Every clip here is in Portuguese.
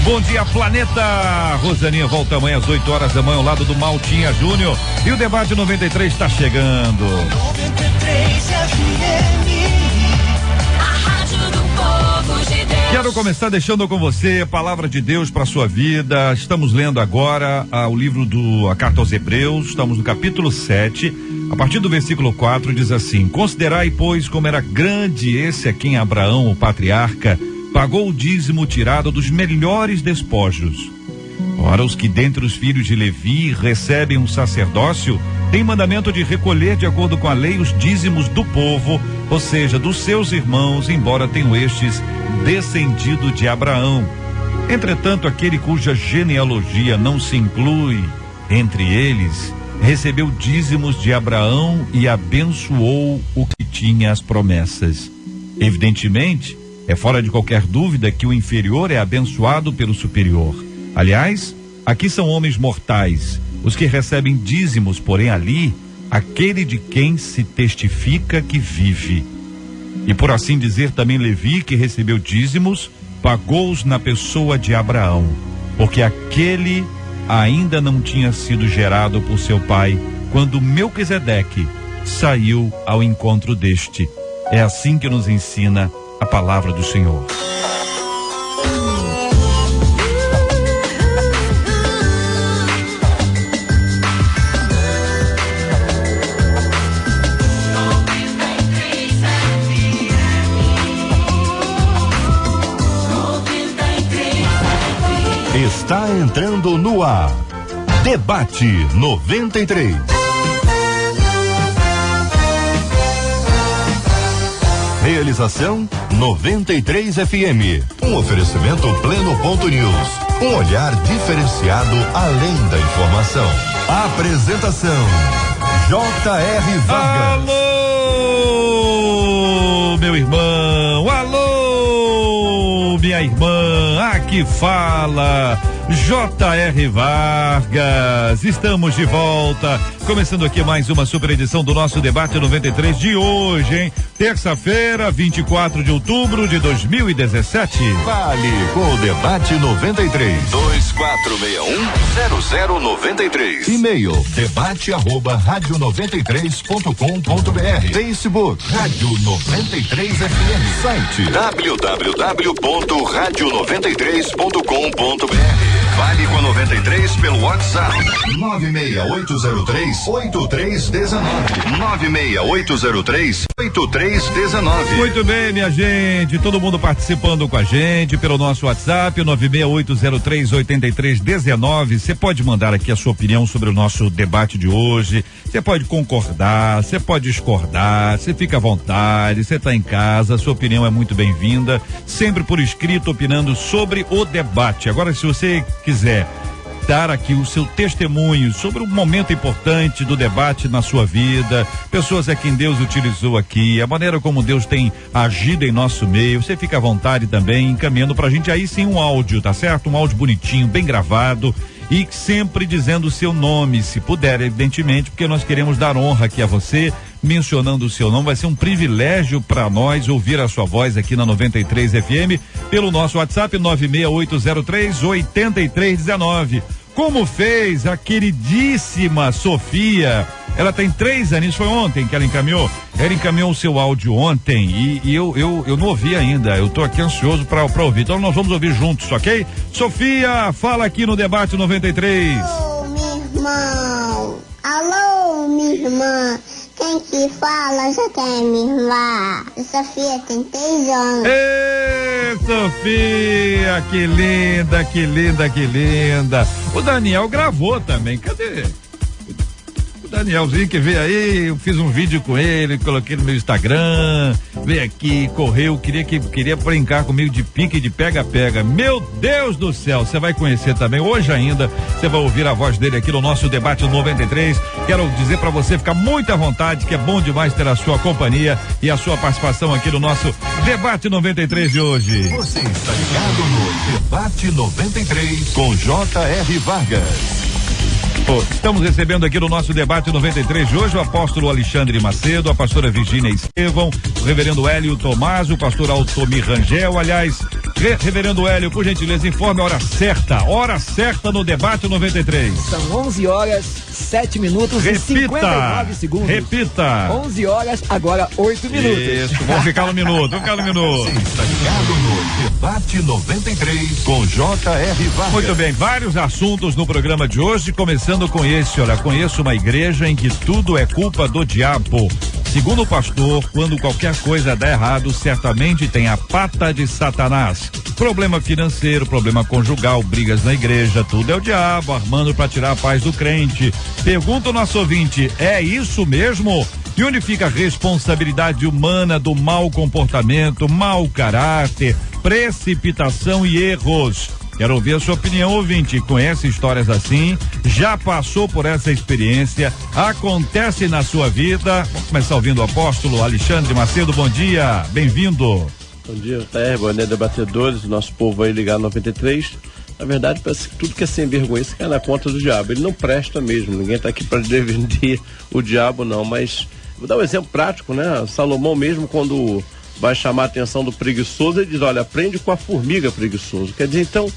Bom dia, planeta. Rosaninha volta amanhã às 8 horas da manhã ao lado do Maltinha Júnior. E o debate 93 está chegando. 93 FM, a rádio do povo de Deus. Quero começar deixando com você a palavra de Deus para sua vida. Estamos lendo agora o livro a carta aos Hebreus. Estamos no capítulo 7. A partir do versículo 4 diz assim: Considerai, pois, como era grande esse a quem Abraão, o patriarca, pagou o dízimo tirado dos melhores despojos. Ora, os que dentre os filhos de Levi recebem um sacerdócio, têm mandamento de recolher de acordo com a lei os dízimos do povo, ou seja, dos seus irmãos, embora tenham estes descendido de Abraão. Entretanto, aquele cuja genealogia não se inclui entre eles, recebeu dízimos de Abraão e abençoou o que tinha as promessas. Evidentemente, é fora de qualquer dúvida que o inferior é abençoado pelo superior. Aliás, aqui são homens mortais, os que recebem dízimos, porém ali, aquele de quem se testifica que vive. E por assim dizer, também Levi, que recebeu dízimos, pagou-os na pessoa de Abraão, porque aquele ainda não tinha sido gerado por seu pai, quando Melquisedeque saiu ao encontro deste. É assim que nos ensina a palavra do Senhor. Está entrando no ar. Debate 93. Realização 93 FM. Um oferecimento Pleno.news. Um olhar diferenciado além da informação. Apresentação: J.R. Vargas. Alô, meu irmão. Alô, minha irmã. Aqui fala J.R. Vargas. Estamos de volta, começando aqui mais uma super edição do nosso Debate 93 de hoje, hein? Terça-feira, 24 de outubro de 2017. Vale com o Debate 93. 2461-0093. E-mail debate@radio93.com.br. Facebook Rádio 93 FM. Site www.radio93.com.br. Vale com a 93 pelo WhatsApp 96803-8319. 96803-8319. Muito bem, minha gente, todo mundo participando com a gente pelo nosso WhatsApp 96803-8319. Você pode mandar aqui a sua opinião sobre o nosso debate de hoje. Você pode concordar, você pode discordar, você fica à vontade, você está em casa, a sua opinião é muito bem-vinda, sempre por escrito, opinando sobre o debate. Agora, se você quiser dar aqui o seu testemunho sobre um momento importante do debate na sua vida, pessoas a quem Deus utilizou aqui, a maneira como Deus tem agido em nosso meio, você fica à vontade também encaminhando pra gente aí sim um áudio, tá certo? Um áudio bonitinho, bem gravado e sempre dizendo o seu nome, se puder, evidentemente, porque nós queremos dar honra aqui a você, mencionando o seu nome. Vai ser um privilégio para nós ouvir a sua voz aqui na 93 FM pelo nosso WhatsApp 96803-8319. Como fez a queridíssima Sofia. Ela tem 3 aninhos, foi ontem que ela encaminhou. Ela encaminhou o seu áudio ontem e eu não ouvi ainda. Eu tô aqui ansioso para ouvir. Então nós vamos ouvir juntos, ok? Sofia, fala aqui no Debate 93. Alô, meu irmão. Alô, minha irmã. Quem que fala já tem minha irmã. Sofia tem 3 anos. Ê, Sofia, que linda, que linda, que linda. O Daniel gravou também, cadê? O Danielzinho que veio aí, eu fiz um vídeo com ele, coloquei no meu Instagram, veio aqui, correu, queria brincar comigo de pique, de pega-pega. Meu Deus do céu, você vai conhecer também, hoje ainda, você vai ouvir a voz dele aqui no nosso Debate 93. Quero dizer pra você ficar muito à vontade, que é bom demais ter a sua companhia e a sua participação aqui no nosso Debate 93 de hoje. Você está ligado no Debate 93 com J.R. Vargas. Estamos recebendo aqui no nosso Debate 93 de hoje o apóstolo Alexandre Macedo, a pastora Virgínia Estevão, o reverendo Hélio Tomás, o pastor Altomir Rangel. Aliás, Reverendo Hélio, por gentileza, informe a hora certa no debate 93. São 11 horas, 7 minutos e 59 segundos. Repita. 11 horas, agora 8 minutos. Isso, vamos ficar no minuto. Você está ligado no Debate 93 com J.R. Vargas. Muito bem, vários assuntos no programa de hoje, começando com esse, olha, conheço uma igreja em que tudo é culpa do diabo. Segundo o pastor, quando qualquer coisa dá errado, certamente tem a pata de Satanás. Problema financeiro, problema conjugal, brigas na igreja, tudo é o diabo armando para tirar a paz do crente. Pergunta o nosso ouvinte, é isso mesmo? E onde fica a responsabilidade humana do mau comportamento, mau caráter, precipitação e erros? Quero ouvir a sua opinião, ouvinte. Conhece histórias assim? Já passou por essa experiência? Acontece na sua vida? Vamos começar ouvindo o apóstolo Alexandre Macedo. Bom dia, bem-vindo. Bom dia, JR, bom dia, debatedores, nosso povo aí ligado no 93. Na verdade, parece que tudo que é sem vergonha cai na conta do diabo. Ele não presta mesmo, ninguém está aqui para defender o diabo, não. Mas vou dar um exemplo prático, né? Salomão mesmo, quando vai chamar a atenção do preguiçoso, ele diz, olha, aprende com a formiga preguiçoso. Quer dizer, então,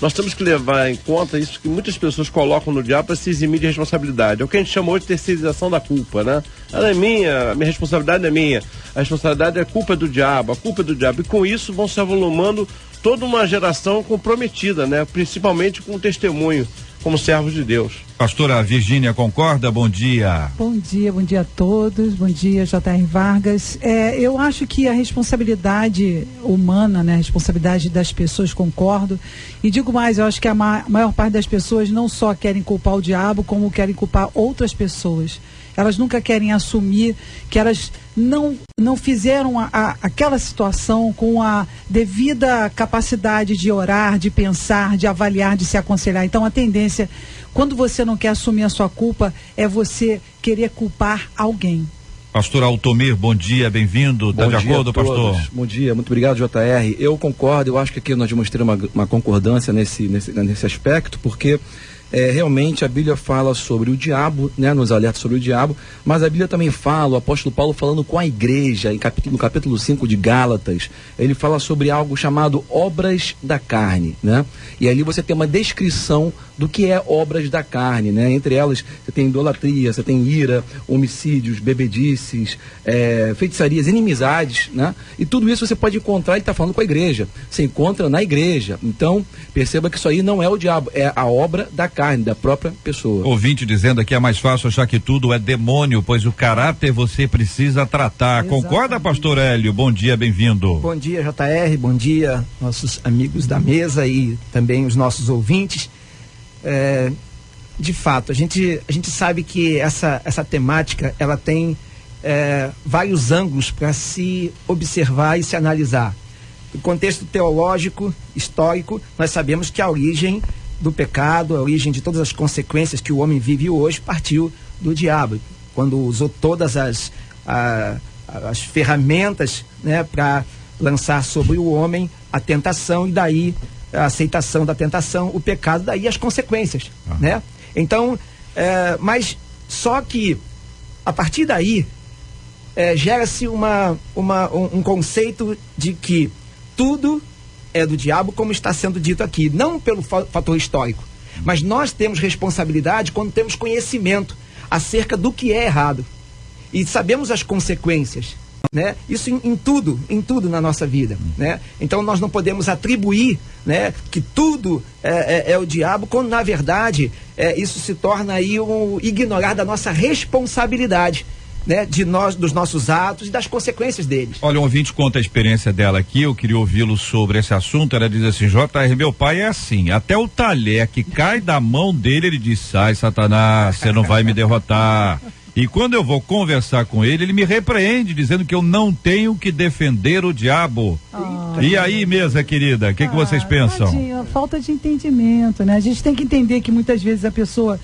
nós temos que levar em conta isso que muitas pessoas colocam no diabo para se eximir de responsabilidade. É o que a gente chamou de terceirização da culpa, né? Ela é minha, a minha responsabilidade é minha. A responsabilidade é culpa do diabo, a culpa é do diabo. E com isso vão se avolumando toda uma geração comprometida, né? Principalmente com o testemunho, como servos de Deus. Pastora Virgínia concorda? Bom dia. Bom dia a todos, bom dia J.R. Vargas. Eu acho que a responsabilidade humana, né, a responsabilidade das pessoas, concordo, e digo mais, eu acho que a maior parte das pessoas não só querem culpar o diabo, como querem culpar outras pessoas. Elas nunca querem assumir que elas não fizeram aquela situação com a devida capacidade de orar, de pensar, de avaliar, de se aconselhar. Então a tendência, quando você não quer assumir a sua culpa, é você querer culpar alguém. Pastor Altomir, bom dia, bem-vindo. Está de acordo, pastor? Bom dia, muito obrigado, JR. Eu concordo, eu acho que aqui nós demonstramos uma concordância nesse aspecto, porque realmente a Bíblia fala sobre o diabo, né, nos alerta sobre o diabo, mas a Bíblia também fala, o apóstolo Paulo falando com a igreja, no capítulo 5 de Gálatas, ele fala sobre algo chamado obras da carne, né? E ali você tem uma descrição do que é obras da carne, né? Entre elas, você tem idolatria, você tem ira, homicídios, bebedices, feitiçarias, inimizades, né? E tudo isso você pode encontrar, ele está falando com a igreja, você encontra na igreja. Então, perceba que isso aí não é o diabo, é a obra da carne, da própria pessoa. Ouvinte dizendo aqui, é mais fácil achar que tudo é demônio, pois o caráter você precisa tratar. Exatamente. Concorda, pastor Hélio? Bom dia, bem-vindo. Bom dia, JR, bom dia, nossos amigos da mesa e também os nossos ouvintes. De fato, a gente sabe que essa temática, ela tem vários ângulos para se observar e se analisar. No contexto teológico, histórico, nós sabemos que a origem do pecado, a origem de todas as consequências que o homem vive hoje, partiu do diabo, quando usou todas as ferramentas, né, para lançar sobre o homem a tentação, e daí a aceitação da tentação, o pecado, daí as consequências, né? Então, mas só que a partir daí gera-se um conceito de que tudo é do diabo, como está sendo dito aqui, não pelo fator histórico, mas nós temos responsabilidade quando temos conhecimento acerca do que é errado e sabemos as consequências, né? Isso em tudo na nossa vida, né? Então nós não podemos atribuir, né, que tudo é o diabo, quando na verdade isso se torna aí ignorar da nossa responsabilidade, né, dos nossos atos e das consequências deles. Olha, um ouvinte conta a experiência dela aqui, eu queria ouvi-lo sobre esse assunto. Ela diz assim: JR, meu pai é assim, até o talher que cai da mão dele, ele diz: sai, Satanás, você não vai me derrotar. E quando eu vou conversar com ele, ele me repreende, dizendo que eu não tenho que defender o diabo. E aí, mesa querida, o que vocês pensam? Tadinha, falta de entendimento, né? A gente tem que entender que muitas vezes a pessoa,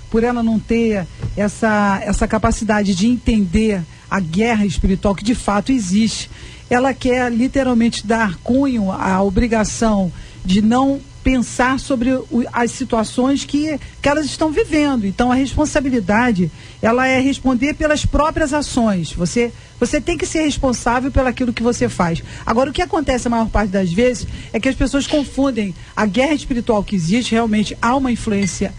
por ela não ter essa capacidade de entender a guerra espiritual que de fato existe, ela quer literalmente dar cunho à obrigação de não pensar sobre as situações que elas estão vivendo. Então a responsabilidade, ela é responder pelas próprias ações. Você tem que ser responsável pelo aquilo que você faz. Agora, o que acontece a maior parte das vezes é que as pessoas confundem a guerra espiritual que existe. Realmente há uma influência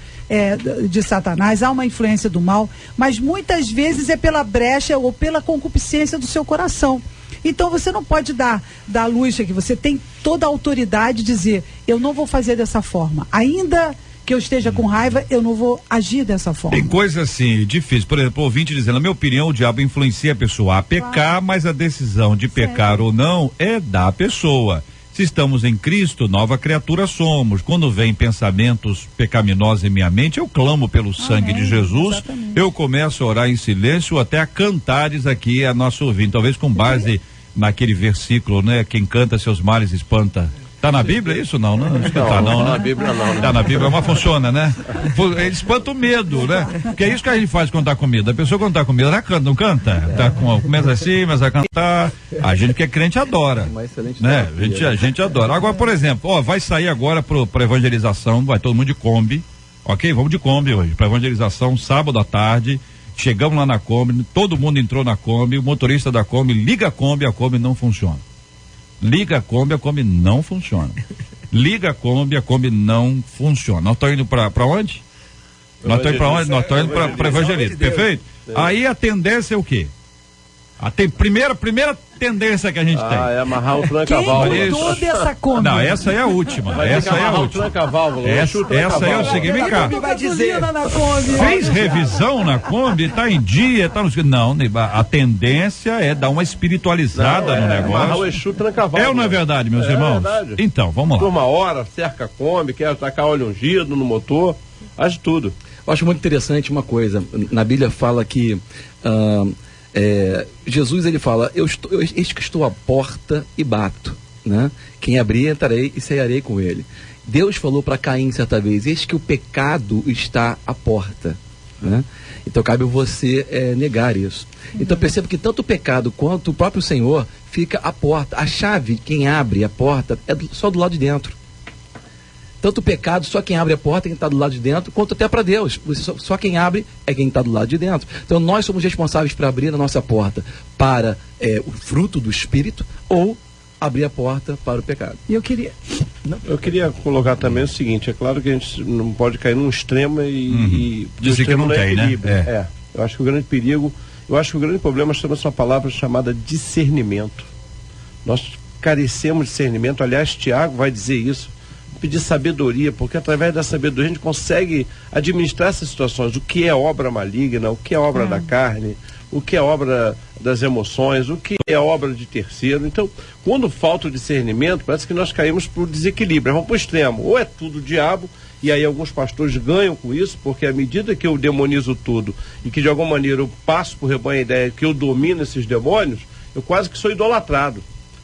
de Satanás, há uma influência do mal, mas muitas vezes é pela brecha ou pela concupiscência do seu coração. Então você não pode dar luz aqui, você tem toda a autoridade de dizer, eu não vou fazer dessa forma, ainda que eu esteja com raiva, eu não vou agir dessa forma. Tem coisa assim, difícil, por exemplo, o ouvinte dizendo, na minha opinião, o diabo influencia a pessoa a pecar, mas a decisão de pecar ou não é da pessoa. Se estamos em Cristo, nova criatura somos. Quando vem pensamentos pecaminosos em minha mente, eu clamo pelo sangue de Jesus. Exatamente. Eu começo a orar em silêncio, até a cantares aqui a nosso ouvinte. Talvez com base naquele versículo, né? Quem canta seus males espanta. Tá na Bíblia isso? Não, não tá não, né? Na Bíblia não. Né? Tá na Bíblia, mas funciona, né? Ele espanta o medo, né? Porque é isso que a gente faz quando tá com medo. A pessoa quando tá com medo, ela canta, não canta? Tá começa assim, começa a cantar. A gente que é crente adora, né? A gente adora. Agora, por exemplo, vai sair agora pra evangelização, vai todo mundo de Kombi, ok? Vamos de Kombi hoje, pra evangelização, sábado à tarde. Chegamos lá na Kombi, todo mundo entrou na Kombi, o motorista da Kombi liga a Kombi não funciona. Liga a Kombi não funciona. Liga a Kombi não funciona. Nós estamos indo para onde? Nós estamos indo para onde? Nós estamos indo para Evangelista, perfeito? Aí a tendência é o quê? A primeira tendência que a gente tem. É amarrar o tranca-válvula. Quem cuidou dessa Kombi? Não, essa é a última. Essa é a última. Essa é o seguinte, vem cá. Fez revisão na Kombi, tá em dia, tá no... Não, a tendência é dar uma espiritualizada no negócio. Amarrar o Exu tranca-válvula. É ou não é verdade, meus irmãos? Verdade. Então, vamos lá. Por uma hora, cerca a Kombi, quer atacar óleo ungido no motor, faz tudo. Eu acho muito interessante uma coisa. Na Bíblia fala que Jesus, ele fala, eis que estou à porta e bato, né? Quem abrir, entrarei e cearei com ele. Deus falou para Caim certa vez, eis que o pecado está à porta, né? Então cabe você negar isso. Então perceba que tanto o pecado quanto o próprio Senhor fica à porta. A chave, quem abre a porta, é só do lado de dentro. Tanto o pecado, só quem abre a porta é quem está do lado de dentro, quanto até para Deus. Só quem abre é quem está do lado de dentro. Então nós somos responsáveis para abrir a nossa porta para o fruto do Espírito ou abrir a porta para o pecado. Eu queria colocar também o seguinte, é claro que a gente não pode cair num extremo e dizer que não tem, né? Eu acho que o grande perigo, eu acho que o grande problema chama-se uma palavra chamada discernimento. Nós carecemos de discernimento, aliás, Tiago vai dizer isso, pedir sabedoria, porque através da sabedoria a gente consegue administrar essas situações, o que é obra maligna, o que é obra da carne, o que é obra das emoções, o que é obra de terceiro. Então, quando falta o discernimento, parece que nós caímos para o desequilíbrio, vamos para o extremo, ou é tudo diabo, e aí alguns pastores ganham com isso, porque à medida que eu demonizo tudo, e que de alguma maneira eu passo por rebanho a ideia que eu domino esses demônios, eu quase que sou idolatrado.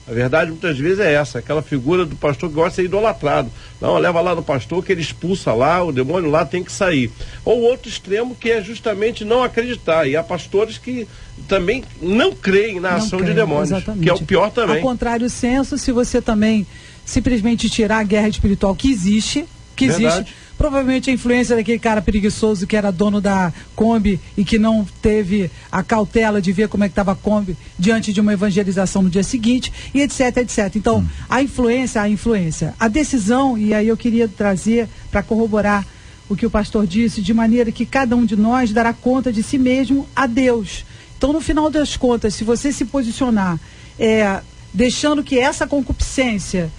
A verdade muitas vezes é essa, aquela figura do pastor que gosta de ser idolatrado. Não, leva lá no pastor que ele expulsa lá, o demônio lá tem que sair. Ou outro extremo que é justamente não acreditar. E há pastores que também não creem na ação de demônios, exatamente. Que é o pior também. Ao contrário senso, se você também simplesmente tirar a guerra espiritual que existe, provavelmente a influência daquele cara preguiçoso que era dono da Kombi e que não teve a cautela de ver como é que estava a Kombi diante de uma evangelização no dia seguinte, e etc, etc. Então, a influência. A decisão, e aí eu queria trazer para corroborar o que o pastor disse, de maneira que cada um de nós dará conta de si mesmo a Deus. Então, no final das contas, se você se posicionar deixando que essa concupiscência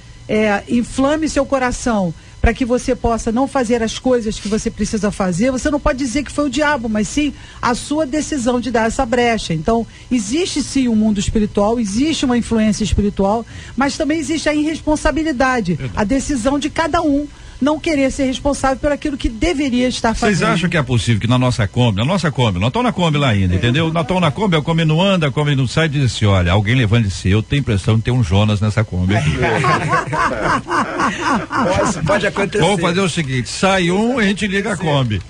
inflame seu coração, para que você possa não fazer as coisas que você precisa fazer, você não pode dizer que foi o diabo, mas sim a sua decisão de dar essa brecha. Então, existe sim um mundo espiritual, existe uma influência espiritual, mas também existe a irresponsabilidade, a decisão de cada um não querer ser responsável por aquilo que deveria estar fazendo. Vocês acham que é possível que na nossa Kombi, nós estamos na Kombi lá ainda, entendeu? Nós estamos na Kombi, a Kombi não anda, a Kombi não sai, diz assim, olha, alguém levando de si, eu tenho a impressão de ter um Jonas nessa Kombi aqui. Pode acontecer. Vamos fazer o seguinte, sai um, a gente liga a Kombi.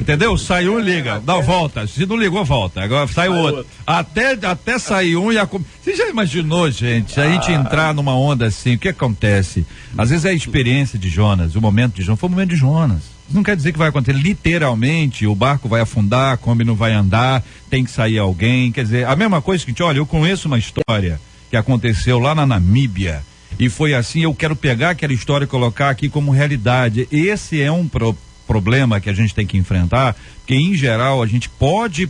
Entendeu? Sai um, liga, dá volta. Se não ligou, volta. Agora sai o outro. Até sair um e Você já imaginou, gente, a gente entrar numa onda assim? O que acontece? Às vezes é a experiência de Jonas, o momento de Jonas. Foi o momento de Jonas. Não quer dizer que vai acontecer. Literalmente, o barco vai afundar, a Kombi não vai andar, tem que sair alguém. Quer dizer, a mesma coisa que, olha, eu conheço uma história que aconteceu lá na Namíbia. E foi assim, eu quero pegar aquela história e colocar aqui como realidade. Esse é um problema que a gente tem que enfrentar, porque em geral a gente pode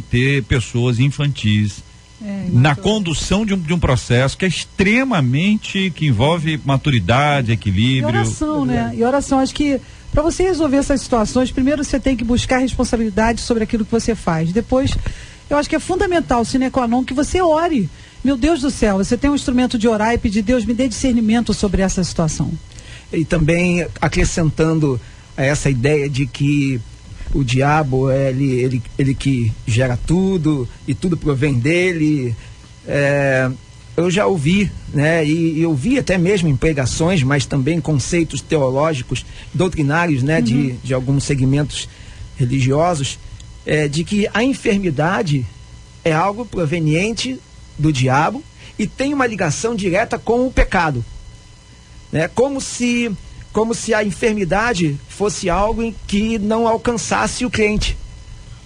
ter pessoas infantis na condução de um processo que é extremamente, que envolve maturidade, equilíbrio. E oração, né? E oração, acho que para você resolver essas situações, primeiro você tem que buscar responsabilidade sobre aquilo que você faz. Depois, eu acho que é fundamental, sine qua non, que você ore. Meu Deus do céu, você tem um instrumento de orar e pedir, Deus, me dê discernimento sobre essa situação. E também acrescentando a essa ideia de que o diabo é ele que gera tudo e tudo provém dele. Eu já ouvi, né, e eu vi até mesmo em pregações, mas também conceitos teológicos, doutrinários, né, de alguns segmentos religiosos, de que a enfermidade é algo proveniente do diabo e tem uma ligação direta com o pecado, né? Como se a enfermidade fosse algo que não alcançasse o crente,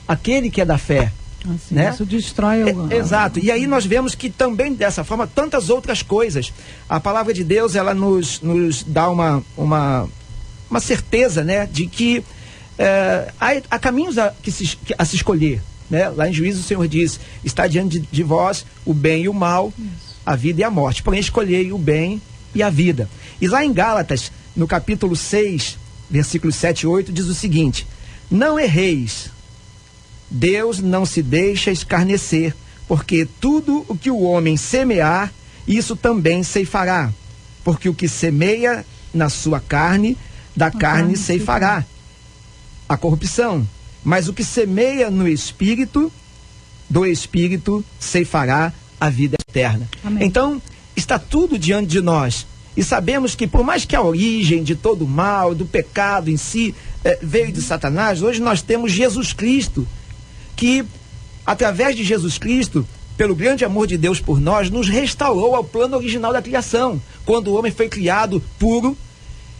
aquele que é da fé. Assim, né? Isso destrói o... Exato. E aí nós vemos que também dessa forma tantas outras coisas. A palavra de Deus, ela nos dá uma certeza, né, de que há caminhos a se escolher, né? Lá em Juízo o Senhor diz: está diante de vós o bem e o mal, a vida e a morte, porém escolhei o bem e a vida. E lá em Gálatas, no capítulo 6, versículos 7 e 8, diz o seguinte: não erreis, Deus não se deixa escarnecer, porque tudo o que o homem semear, isso também ceifará, porque o que semeia na sua carne, da carne ceifará a corrupção, mas o que semeia no Espírito, do Espírito ceifará a vida eterna. Amém. Então, está tudo diante de nós. E sabemos que por mais que a origem de todo o mal, do pecado em si, veio de Satanás, hoje nós temos Jesus Cristo, que através de Jesus Cristo, pelo grande amor de Deus por nós, nos restaurou ao plano original da criação, quando o homem foi criado puro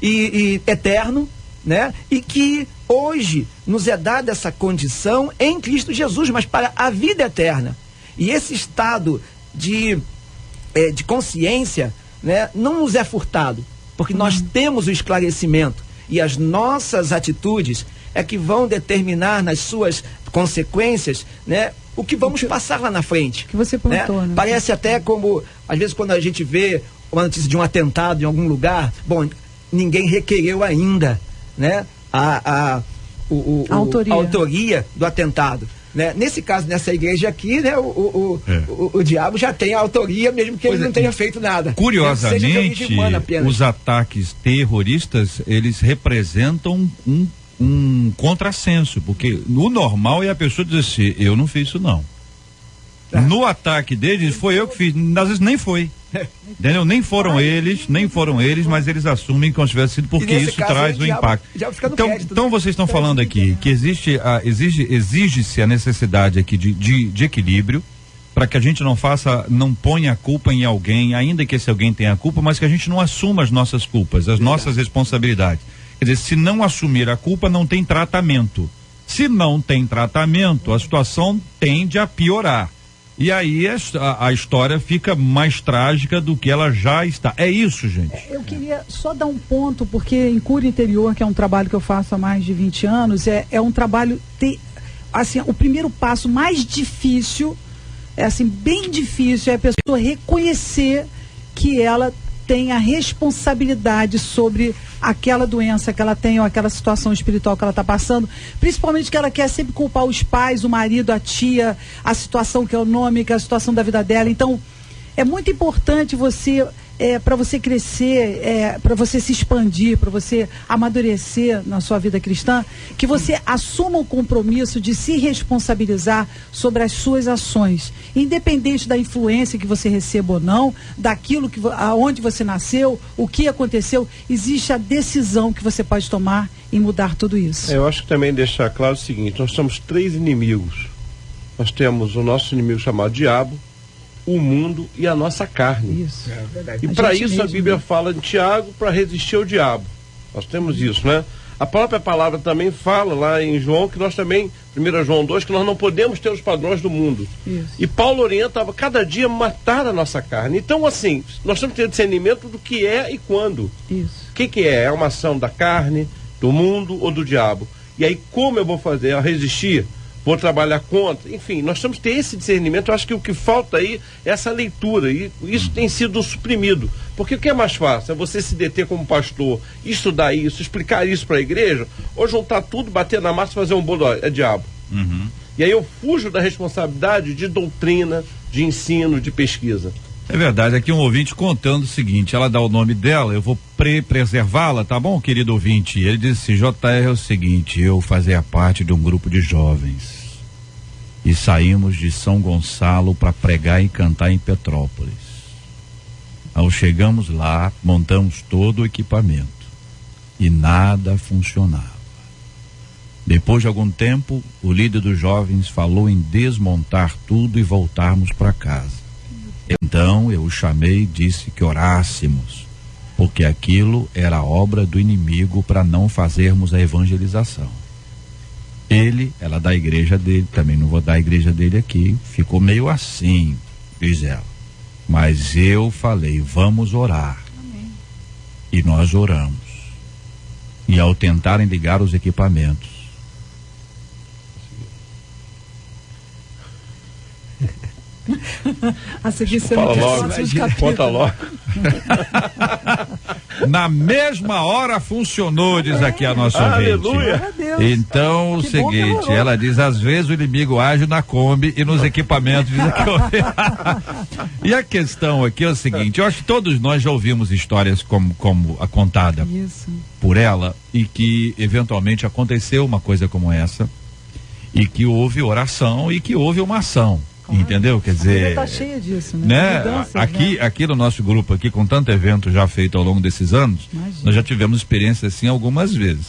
e eterno, né? E que hoje nos é dada essa condição em Cristo Jesus, mas para a vida eterna. E esse estado de consciência, né, não nos é furtado, porque nós temos o esclarecimento, e as nossas atitudes é que vão determinar nas suas consequências, né, o que vamos passar lá na frente. Que você plantou, né? Parece até como, às vezes, quando a gente vê uma notícia de um atentado em algum lugar, bom, ninguém requereu ainda, né, a autoria do atentado. Né? Nesse caso, nessa igreja aqui, né, o diabo já tem a autoria, mesmo que ele não tenha feito nada. Curiosamente, os ataques terroristas, eles representam um contrassenso, porque o normal é a pessoa dizer assim: eu não fiz isso não. No ataque deles, foi eu que fiz. Às vezes nem foi. Entendeu? Nem foram eles, mas eles assumem como se tivesse sido, porque isso traz um impacto. Então vocês estão falando aqui que exige-se a necessidade aqui de equilíbrio, para que a gente não ponha a culpa em alguém, ainda que esse alguém tenha a culpa, mas que a gente não assuma as nossas culpas, as nossas responsabilidades. Quer dizer, se não assumir a culpa, não tem tratamento. Se não tem tratamento, a situação tende a piorar. E aí a história fica mais trágica do que ela já está. É isso, gente. Eu queria só dar um ponto, porque em cura interior, que é um trabalho que eu faço há mais de 20 anos, é um trabalho, assim, o primeiro passo mais difícil, bem difícil, é a pessoa reconhecer que ela tem a responsabilidade sobre aquela doença que ela tem ou aquela situação espiritual que ela está passando, principalmente que ela quer sempre culpar os pais, o marido, a tia, a situação econômica, a situação da vida dela. Então, é muito importante você para você crescer, para você se expandir, para você amadurecer na sua vida cristã, que você assuma o compromisso de se responsabilizar sobre as suas ações, independente da influência que você receba ou não, daquilo aonde você nasceu, o que aconteceu, existe a decisão que você pode tomar em mudar tudo isso. Eu acho que também deixar claro o seguinte: nós temos 3 inimigos. Nós temos o nosso inimigo chamado diabo, o mundo e a nossa carne. Isso. É verdade. E para isso a Bíblia fala em Tiago para resistir ao diabo. Nós temos isso, né? A própria palavra também fala lá em João que nós também, 1 João 2, que nós não podemos ter os padrões do mundo. Isso. E Paulo orienta a cada dia matar a nossa carne. Então, assim, nós temos que ter discernimento do que é e quando. Isso. O que é? É uma ação da carne, do mundo ou do diabo? E aí, como eu vou fazer? A resistir? Vou trabalhar contra? Enfim, nós temos que ter esse discernimento. Eu acho que o que falta aí é essa leitura, e isso tem sido suprimido. Porque o que é mais fácil? É você se deter como pastor, estudar isso, explicar isso para a igreja, ou juntar tudo, bater na massa e fazer um bolo, é diabo. E aí eu fujo da responsabilidade de doutrina, de ensino, de pesquisa. É verdade, aqui um ouvinte contando o seguinte, ela dá o nome dela, eu vou preservá-la, tá bom, querido ouvinte? Ele disse, JR, é o seguinte, eu fazia parte de um grupo de jovens e saímos de São Gonçalo para pregar e cantar em Petrópolis. Ao chegamos lá, montamos todo o equipamento e nada funcionava. Depois de algum tempo, o líder dos jovens falou em desmontar tudo e voltarmos para casa. Então eu o chamei e disse que orássemos, porque aquilo era obra do inimigo para não fazermos a evangelização. Ela da igreja dele, também não vou dar a igreja dele aqui, ficou meio assim, diz ela. Mas eu falei, vamos orar. Amém. E nós oramos. E ao tentarem ligar os equipamentos, A seguir você Fala não logo, conta logo. na mesma hora funcionou, diz aqui a nossa ouvinte. Aleluia. Então, o Que bom que seguinte, demorou. ela diz, às vezes o inimigo age na Kombi e nos equipamentos. Diz aqui. E a questão aqui é o seguinte, eu acho que todos nós já ouvimos histórias como a contada Isso. por ela, e que eventualmente aconteceu uma coisa como essa, e que houve oração e que houve uma ação. Claro. Entendeu? Quer A Bíblia dizer, tá cheia disso, né? Mudanças, né? aqui no nosso grupo aqui, com tanto evento já feito ao longo desses anos, Imagina. nós já tivemos experiência assim algumas vezes.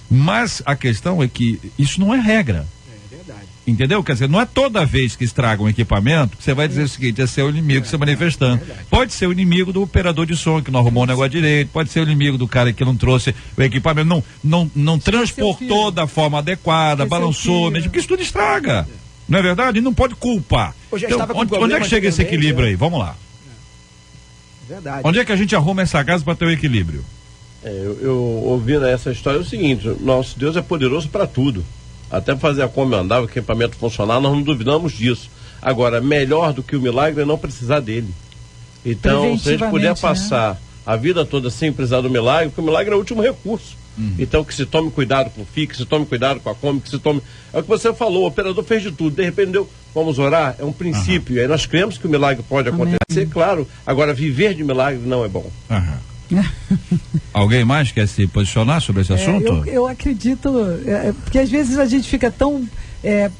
Mas a questão é que isso não é regra. É verdade. Entendeu? Quer dizer, não é toda vez que estragam um equipamento que você vai dizer o seguinte, é seu inimigo se manifestando. Pode ser o inimigo do operador de som que não arrumou o negócio direito, pode ser o inimigo do cara que não trouxe o equipamento, não transportou da forma adequada, balançou, porque isso tudo estraga. Não é verdade? Não pode culpar. Eu já Então, estava com onde é que problemas chega esse também, equilíbrio né? aí? Vamos lá. É verdade. Onde é que a gente arruma essa casa para ter o equilíbrio? Eu ouvindo essa história é o seguinte: nosso Deus é poderoso para tudo, até fazer a Kombi andar, o equipamento funcionar, nós não duvidamos disso. Agora, melhor do que o milagre é não precisar dele. Então, se a gente puder passar a vida toda sem precisar do milagre, porque o milagre é o último recurso. Então, que se tome cuidado com o FII, que se tome cuidado com a Kombi, que se tome... É o que você falou, o operador fez de tudo, de repente deu, vamos orar, é um princípio, e aí nós cremos que o milagre pode acontecer, claro, agora viver de milagre não é bom. Alguém mais quer se posicionar sobre esse assunto? Eu acredito, porque às vezes a gente fica tão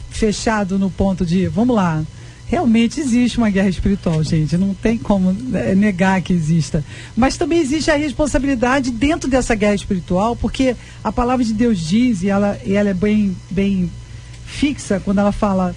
fechado no ponto de, vamos lá, realmente existe uma guerra espiritual, gente, não tem como negar que exista, mas também existe a responsabilidade dentro dessa guerra espiritual, porque a palavra de Deus diz, e ela é bem fixa quando ela fala,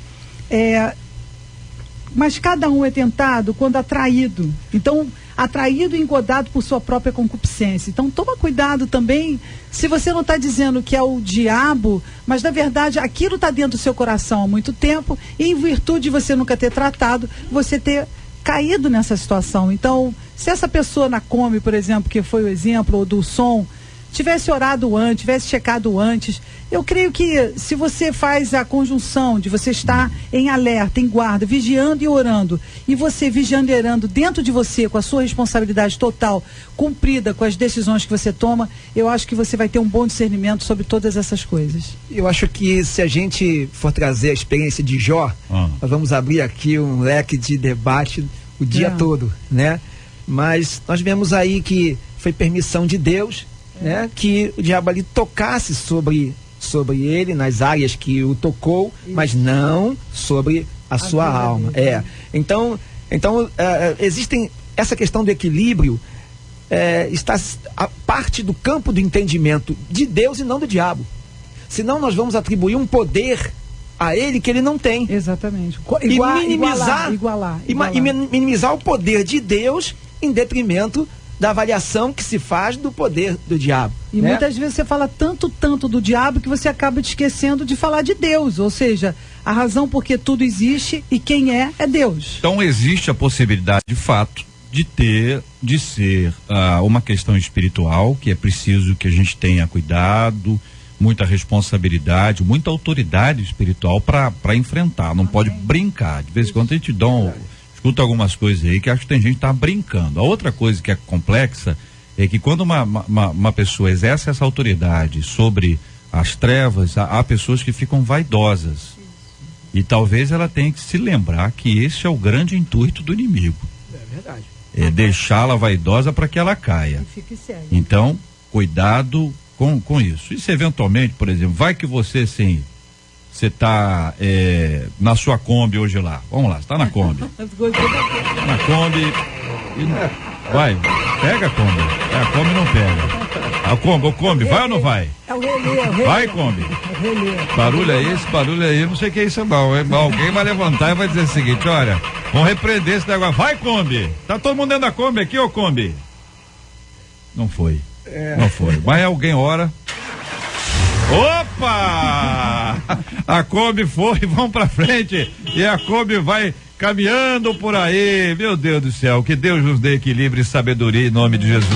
mas cada um é tentado quando atraído, então atraído e engodado por sua própria concupiscência. Então toma cuidado também, se você não está dizendo que é o diabo, mas na verdade aquilo está dentro do seu coração há muito tempo, e em virtude de você nunca ter tratado, você ter caído nessa situação. Então, se essa pessoa na Kombi, por exemplo, que foi o exemplo, ou do som, tivesse orado antes, tivesse checado antes, eu creio que se você faz a conjunção de você estar em alerta, em guarda, vigiando e orando, e você vigiando e orando dentro de você, com a sua responsabilidade total cumprida com as decisões que você toma, eu acho que você vai ter um bom discernimento sobre todas essas coisas. Eu acho que se a gente for trazer a experiência de Jó, nós vamos abrir aqui um leque de debate o dia todo, né? Mas nós vemos aí que foi permissão de Deus, né? Que o diabo ali tocasse sobre ele, nas áreas que o tocou, mas não sobre a sua alma. Então, existem essa questão do equilíbrio, está a parte do campo do entendimento de Deus e não do diabo. Senão nós vamos atribuir um poder a ele que ele não tem. Exatamente. Minimizar o poder de Deus em detrimento da avaliação que se faz do poder do diabo. E muitas vezes você fala tanto do diabo que você acaba te esquecendo de falar de Deus, ou seja, a razão por que tudo existe e quem é Deus. Então existe a possibilidade, de fato, de ser uma questão espiritual, que é preciso que a gente tenha cuidado, muita responsabilidade, muita autoridade espiritual para enfrentar. Não pode brincar. De vez em quando a gente escuta algumas coisas aí que acho que tem gente que tá brincando. A outra coisa que é complexa é que quando uma pessoa exerce essa autoridade sobre as trevas, há pessoas que ficam vaidosas. E talvez ela tenha que se lembrar que esse é o grande intuito do inimigo. É verdade. É deixá-la vaidosa para que ela caia. Então, cuidado com isso. E se eventualmente, por exemplo, vai que você tá na sua Kombi hoje lá. Vamos lá, você tá na Kombi. Na Kombi. Vai, pega a Kombi. A Kombi não pega. O Kombi, vai ou não vai? Vai, Kombi. Barulho é esse, barulho aí, não sei o que é isso não. Alguém vai levantar e vai dizer o seguinte: olha, vamos repreender esse negócio. Vai, Kombi. Tá todo mundo dentro da Kombi aqui, ô Kombi? Não foi. Não foi. Vai alguém ora. Opa! A Kombi foi, vamos pra frente. E a Kombi vai caminhando por aí. Meu Deus do céu, que Deus nos dê equilíbrio e sabedoria em nome de Jesus.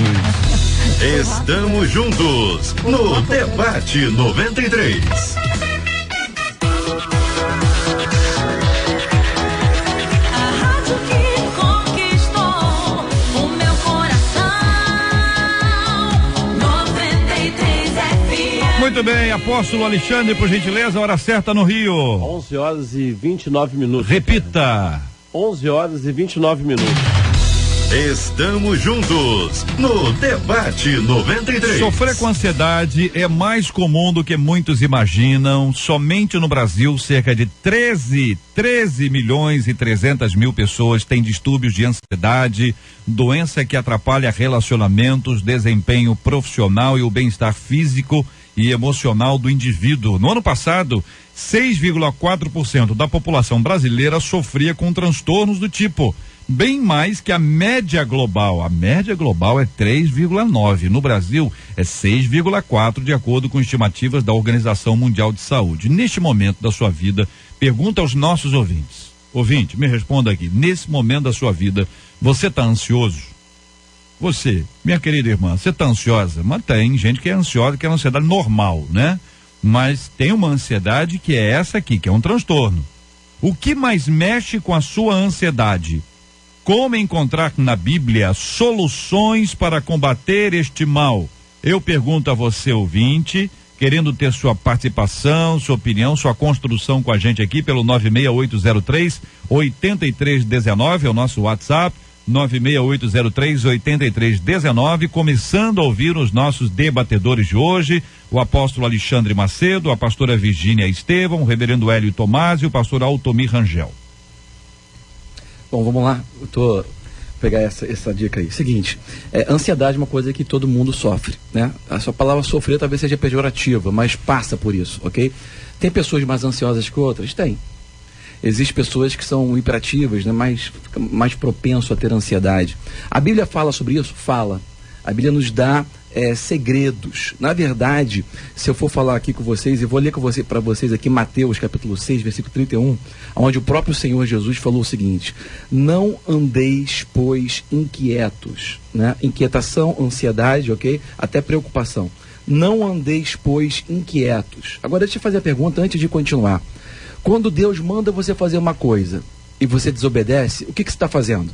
Estamos juntos no Debate 93. Muito bem, apóstolo Alexandre, por gentileza, hora certa no Rio. 11 horas e 29 minutos. Repita. 11 horas e 29 minutos. Estamos juntos no Debate 93. Sofrer com ansiedade é mais comum do que muitos imaginam. Somente no Brasil, cerca de 13 milhões e 300 mil pessoas têm distúrbios de ansiedade, doença que atrapalha relacionamentos, desempenho profissional e o bem-estar físico e emocional do indivíduo. No ano passado, 6,4% da população brasileira sofria com transtornos do tipo, bem mais que a média global. A média global é 3,9%. No Brasil, é 6,4%, de acordo com estimativas da Organização Mundial de Saúde. Neste momento da sua vida, pergunta aos nossos ouvintes. Ouvinte, me responda aqui. Nesse momento da sua vida, você está ansioso? Você, minha querida irmã, você está ansiosa? Mas tem gente que é ansiosa, que é uma ansiedade normal, né? Mas tem uma ansiedade que é essa aqui, que é um transtorno. O que mais mexe com a sua ansiedade? Como encontrar na Bíblia soluções para combater este mal? Eu pergunto a você, ouvinte, querendo ter sua participação, sua opinião, sua construção com a gente aqui pelo 96803-8319, é o nosso WhatsApp, 96803-8319, começando a ouvir os nossos debatedores de hoje, o apóstolo Alexandre Macedo, a pastora Virgínia Estevão, o reverendo Hélio Tomás e o pastor Altomir Rangel. Bom, vamos lá, eu tô pegar essa dica aí. Seguinte, ansiedade é uma coisa que todo mundo sofre, né? A sua palavra sofrer talvez seja pejorativa, mas passa por isso, ok? Tem pessoas mais ansiosas que outras? Tem. Existem pessoas que são hiperativas, né? mais propenso a ter ansiedade. A Bíblia fala sobre isso? Fala. A Bíblia nos dá segredos. Na verdade, se eu for falar aqui com vocês, e vou ler para vocês aqui Mateus capítulo 6, versículo 31, onde o próprio Senhor Jesus falou o seguinte: não andeis, pois, inquietos, né? Inquietação, ansiedade, ok? Até preocupação. Não andeis, pois, inquietos. Agora deixa eu fazer a pergunta antes de continuar. Quando Deus manda você fazer uma coisa e você desobedece, o que você está fazendo?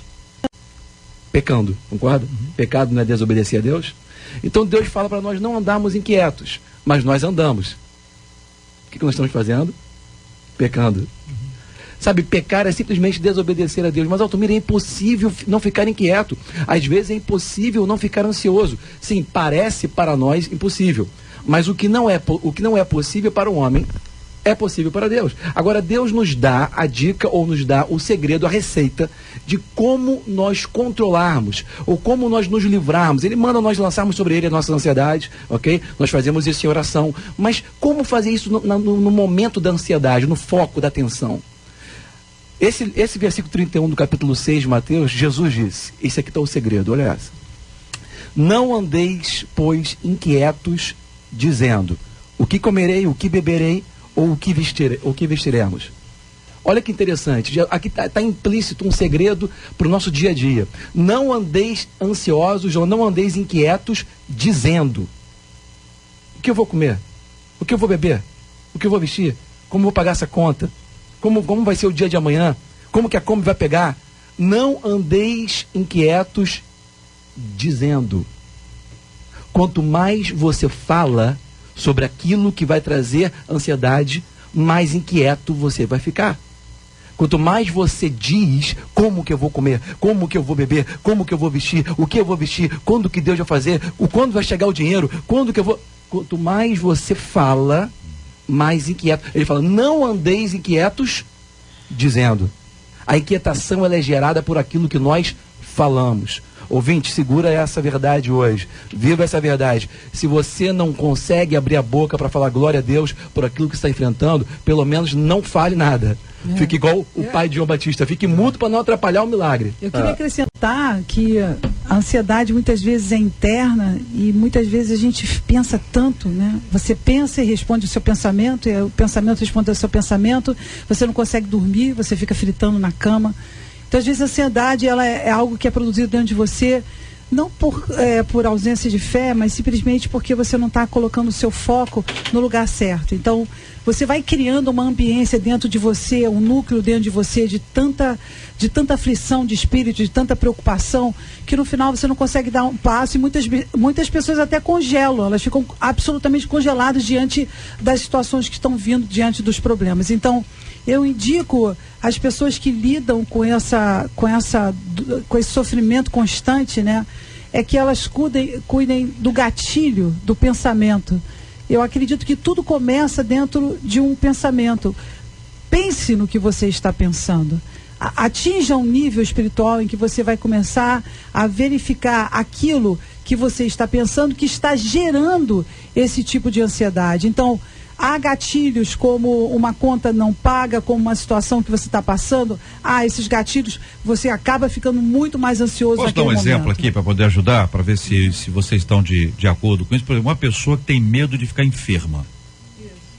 Pecando, concorda? Pecado não é desobedecer a Deus? Então Deus fala para nós não andarmos inquietos, mas nós andamos. O que nós estamos fazendo? Pecando. Sabe, pecar é simplesmente desobedecer a Deus. Mas, Altomir, é impossível não ficar inquieto. Às vezes é impossível não ficar ansioso. Sim, parece para nós impossível. Mas o que não é possível para o homem é possível para Deus. Agora, Deus nos dá a dica ou nos dá o segredo, a receita de como nós controlarmos ou como nós nos livrarmos. Ele manda nós lançarmos sobre ele a nossa ansiedade, ok? Nós fazemos isso em oração. Mas como fazer isso no momento da ansiedade, no foco da atenção? Esse versículo 31 do capítulo 6 de Mateus, Jesus disse, esse aqui está o segredo, olha essa. Não andeis, pois, inquietos, dizendo, o que comerei, o que beberei, ou o que vestiremos. Olha que interessante, aqui está implícito um segredo para o nosso dia a dia. Não andeis ansiosos ou não andeis inquietos, dizendo, o que eu vou comer? O que eu vou beber? O que eu vou vestir? Como vou pagar essa conta? Como vai ser o dia de amanhã? Como que a Kombi vai pegar? Não andeis inquietos, dizendo. Quanto mais você fala sobre aquilo que vai trazer ansiedade, mais inquieto você vai ficar. Quanto mais você diz como que eu vou comer, como que eu vou beber, como que eu vou vestir, o que eu vou vestir, quando que Deus vai fazer, quando vai chegar o dinheiro, quando que eu vou... Quanto mais você fala, mais inquieto. Ele fala, não andeis inquietos, dizendo. A inquietação ela é gerada por aquilo que nós falamos. Ouvinte, segura essa verdade hoje. Viva essa verdade. Se você não consegue abrir a boca para falar glória a Deus por aquilo que está enfrentando, pelo menos não fale nada. Fique igual o pai de João Batista. Fique mudo para não atrapalhar o milagre. Eu queria acrescentar que a ansiedade muitas vezes é interna e muitas vezes a gente pensa tanto, né? Você pensa e responde o seu pensamento, e o pensamento responde ao seu pensamento, você não consegue dormir, você fica fritando na cama. Então, às vezes, a ansiedade ela é algo que é produzido dentro de você, não por ausência de fé, mas simplesmente porque você não está colocando o seu foco no lugar certo. Então, você vai criando uma ambiência dentro de você, um núcleo dentro de você de tanta aflição de espírito, de tanta preocupação, que no final você não consegue dar um passo e muitas pessoas até congelam, elas ficam absolutamente congeladas diante das situações que estão vindo, diante dos problemas. Então, eu indico as pessoas que lidam com esse sofrimento constante, né, é que elas cuidem do gatilho do pensamento. Eu acredito que tudo começa dentro de um pensamento. Pense no que você está pensando. Atinja um nível espiritual em que você vai começar a verificar aquilo que você está pensando que está gerando esse tipo de ansiedade. Então, há gatilhos como uma conta não paga, como uma situação que você está passando. Esses gatilhos, você acaba ficando muito mais ansioso. Posso dar um exemplo aqui para poder ajudar, para ver se vocês estão de acordo com isso? Por exemplo, uma pessoa que tem medo de ficar enferma.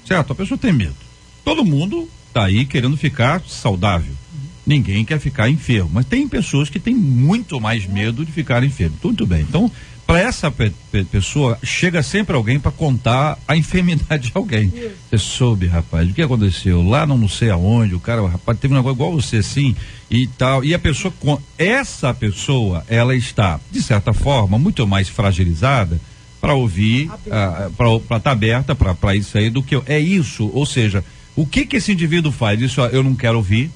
Certo? A pessoa tem medo. Todo mundo está aí querendo ficar saudável. Ninguém quer ficar enfermo. Mas tem pessoas que têm muito mais medo de ficar enfermo. Muito bem. Então, para essa pessoa, chega sempre alguém para contar a enfermidade de alguém. Você soube, rapaz, o que aconteceu? Lá não sei aonde, o rapaz teve um negócio igual você, assim, e tal. E essa pessoa, ela está, de certa forma, muito mais fragilizada para ouvir, para estar aberta para isso aí, do que é isso. Ou seja, o que esse indivíduo faz? Isso eu não quero ouvir.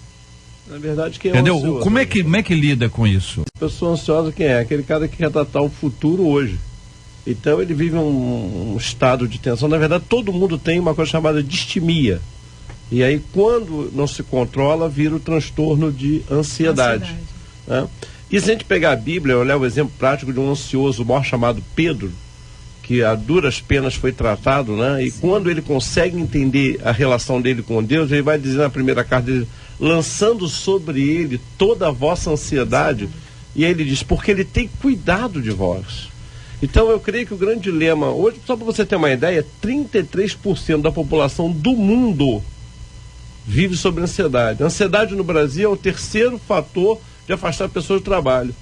Na verdade, quem entendeu? É ansioso, como é que lida com isso? Pessoa ansiosa quem é? Aquele cara que quer tratar o futuro hoje. Então ele vive um estado de tensão. Na verdade, todo mundo tem uma coisa chamada distimia. E aí, quando não se controla, vira o transtorno de ansiedade. Né? E se a gente pegar a Bíblia, olhar o exemplo prático de um ansioso maior chamado Pedro, que a duras penas foi tratado, né? E quando ele consegue entender a relação dele com Deus, ele vai dizer na primeira carta dele, lançando sobre ele toda a vossa ansiedade, e aí ele diz, porque ele tem cuidado de vós. Então eu creio que o grande dilema hoje, só para você ter uma ideia, 33% da população do mundo vive sobre ansiedade. A ansiedade no Brasil é o terceiro fator de afastar pessoas do trabalho,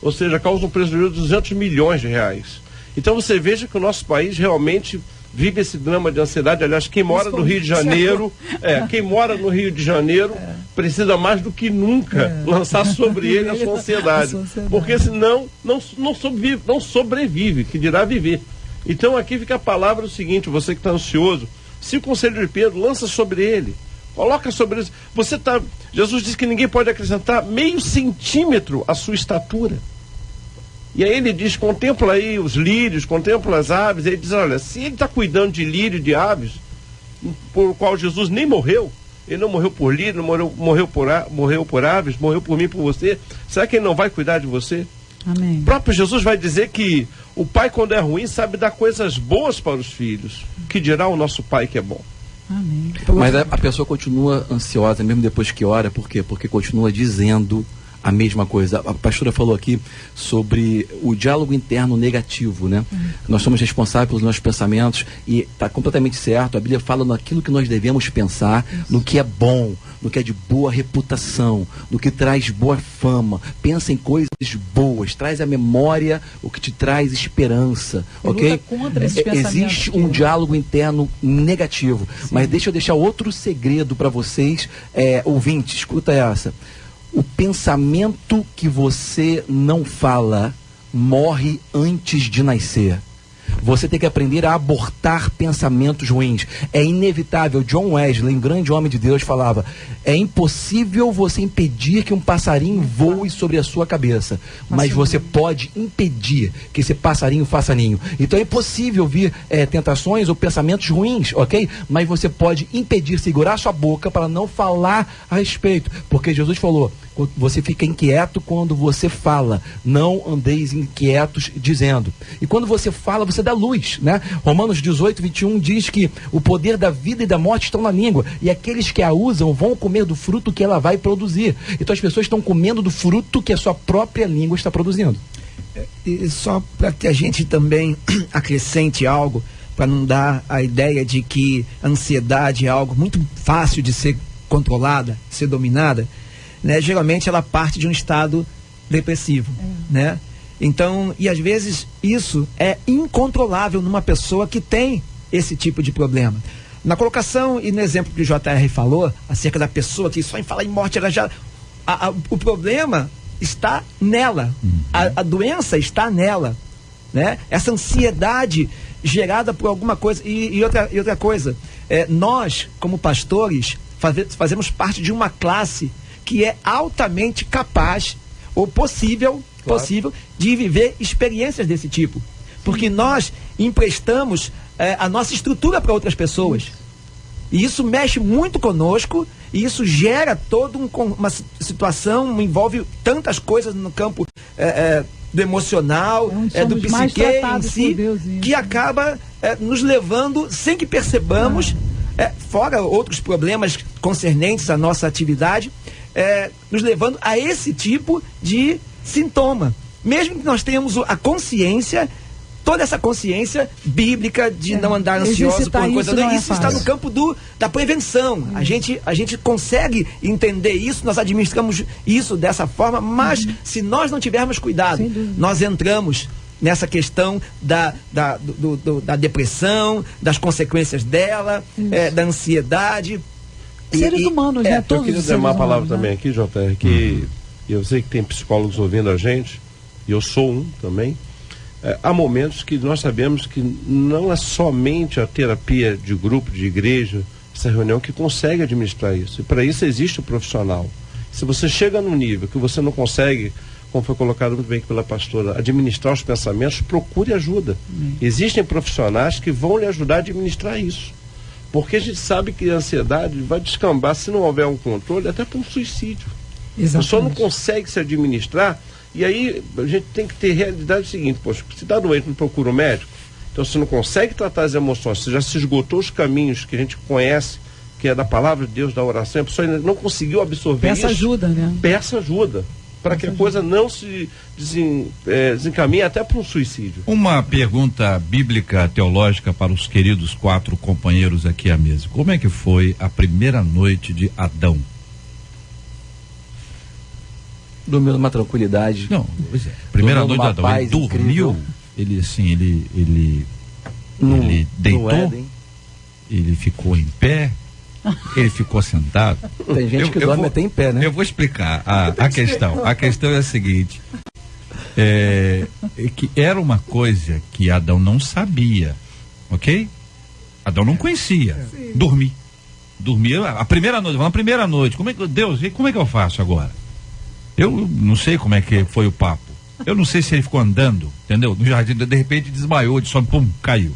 ou seja, causa um prejuízo de 200 milhões de reais. Então você veja que o nosso país realmente vive esse drama de ansiedade. Aliás, quem mora no Rio de Janeiro, precisa mais do que nunca lançar sobre ele a sua ansiedade. Porque senão não sobrevive, que dirá viver. Então aqui fica a palavra o seguinte, você que está ansioso, se o conselho de Pedro lança sobre ele, Coloca sobre isso. Jesus disse que ninguém pode acrescentar meio centímetro à sua estatura. E aí ele diz, contempla aí os lírios, contempla as aves. Ele diz, olha, se ele está cuidando de lírio e de aves, por qual Jesus nem morreu, ele não morreu por lírio, não morreu por aves, morreu por mim e por você, será que ele não vai cuidar de você? Amém. O próprio Jesus vai dizer que o pai, quando é ruim, sabe dar coisas boas para os filhos. Que dirá o nosso pai que é bom? Amém. Mas a pessoa continua ansiosa, mesmo depois que ora, por quê? Porque continua dizendo a mesma coisa. A pastora falou aqui sobre o diálogo interno negativo, né? Nós somos responsáveis pelos nossos pensamentos e está completamente certo. A Bíblia fala naquilo que nós devemos pensar, no que é bom, no que é de boa reputação, no que traz boa fama. Pensa em coisas boas, traz à memória o que te traz esperança, ok? Luta contra esses pensamentos. Existe um diálogo interno negativo, mas deixa eu deixar outro segredo para vocês, ouvintes, escuta essa. O pensamento que você não fala morre antes de nascer. Você tem que aprender a abortar pensamentos ruins. É inevitável. John Wesley, um grande homem de Deus, falava: é impossível você impedir que um passarinho voe sobre a sua cabeça, mas você pode impedir que esse passarinho faça ninho. Então é impossível vir tentações ou pensamentos ruins, ok? Mas você pode impedir, segurar sua boca para não falar a respeito, porque Jesus falou: você fica inquieto quando você fala, não andeis inquietos dizendo. E quando você fala, você dá luz, né? Romanos 18, 21 diz que o poder da vida e da morte estão na língua, e aqueles que a usam vão comer do fruto que ela vai produzir. Então as pessoas estão comendo do fruto que a sua própria língua está produzindo. E só para que a gente também acrescente algo, para não dar a ideia de que a ansiedade é algo muito fácil de ser controlada, ser dominada, né? Geralmente ela parte de um estado depressivo, né? Então, e às vezes isso é incontrolável numa pessoa que tem esse tipo de problema. Na colocação e no exemplo que o JR falou, acerca da pessoa que só em falar em morte, ela já... o problema está nela, a doença está nela, né? Essa ansiedade gerada por alguma coisa. E outra coisa, nós, como pastores, fazemos parte de uma classe que é altamente capaz ou possível de viver experiências desse tipo, porque nós emprestamos a nossa estrutura para outras pessoas, e isso mexe muito conosco, e isso gera toda uma situação, envolve tantas coisas no campo do emocional, do psique em si, que acaba nos levando, sem que percebamos, fora outros problemas concernentes à nossa atividade, nos levando a esse tipo de sintoma. Mesmo que nós tenhamos a consciência, toda essa consciência bíblica de não andar ansioso por coisa, isso está no campo da prevenção. A gente consegue entender isso, nós administramos isso dessa forma, mas se nós não tivermos cuidado, nós entramos nessa questão da depressão, das consequências dela, da ansiedade. Seres humanos, né? Eu queria dar uma palavra também aqui, JR, que eu sei que tem psicólogos ouvindo a gente, e eu sou um também. Há momentos que nós sabemos que não é somente a terapia de grupo, de igreja, essa reunião, que consegue administrar isso. E para isso existe o profissional. Se você chega num nível que você não consegue, como foi colocado muito bem aqui pela pastora, administrar os pensamentos, procure ajuda. Existem profissionais que vão lhe ajudar a administrar isso. Porque a gente sabe que a ansiedade vai descambar, se não houver um controle, até para um suicídio. Exatamente. A pessoa não consegue se administrar, e aí a gente tem que ter realidade seguinte: poxa, se está doente, não procura um médico. Então, se não consegue tratar as emoções, se já se esgotou os caminhos que a gente conhece, que é da palavra de Deus, da oração, a pessoa ainda não conseguiu absorver isso. Peça ajuda, né? Peça ajuda, para que a coisa não se desencaminhe até para um suicídio. Uma pergunta bíblica, teológica, para os queridos 4 companheiros aqui à mesa. Como é que foi a primeira noite de Adão? Dormiu numa tranquilidade. Não, pois é. Primeira noite de Adão, ele dormiu, incrível. Ele deitou, ele ficou em pé, ele ficou sentado. Tem gente que dorme até em pé, né? Eu vou explicar a questão. A questão é a seguinte: que era uma coisa que Adão não sabia, ok? Adão não conhecia dormir. dormir. A primeira noite, como é que eu faço agora? Eu não sei como é que foi o papo. Eu não sei se ele ficou andando, entendeu? No jardim, de repente desmaiou, de só pum, caiu.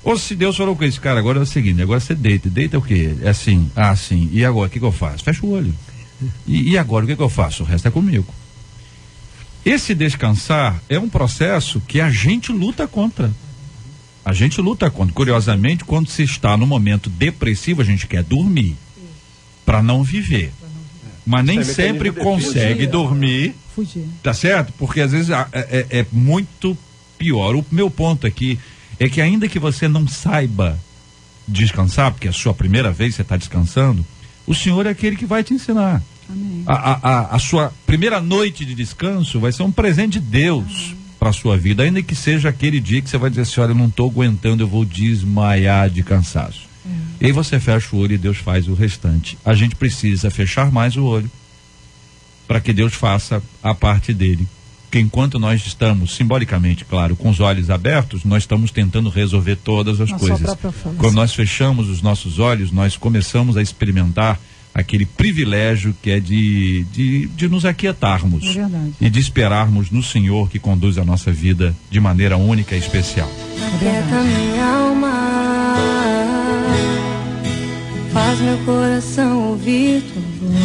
Ou se Deus falou com esse cara, agora é o seguinte, agora você deita. Deita o quê? É assim, assim. E agora, o que eu faço? Fecha o olho. E agora, o que eu faço? O resto é comigo. Esse descansar é um processo que a gente luta contra. A gente luta contra. Curiosamente, quando se está no momento depressivo, a gente quer dormir para não viver. Mas nem sempre consegue dormir. Fugir. Tá certo? Porque às vezes é muito pior. O meu ponto aqui é que ainda que você não saiba descansar, porque é a sua primeira vez que você está descansando, o Senhor é aquele que vai te ensinar. Amém. A sua primeira noite de descanso vai ser um presente de Deus para a sua vida, ainda que seja aquele dia que você vai dizer assim, olha, eu não estou aguentando, eu vou desmaiar de cansaço. E aí você fecha o olho e Deus faz o restante. A gente precisa fechar mais o olho para que Deus faça a parte dele. Porque enquanto nós estamos, simbolicamente, claro, com os olhos abertos, nós estamos tentando resolver todas as coisas. Quando nós fechamos os nossos olhos, nós começamos a experimentar aquele privilégio que é de nos aquietarmos e de esperarmos no Senhor que conduz a nossa vida de maneira única e especial. Aquieta minha alma, faz meu coração ouvir tua voz.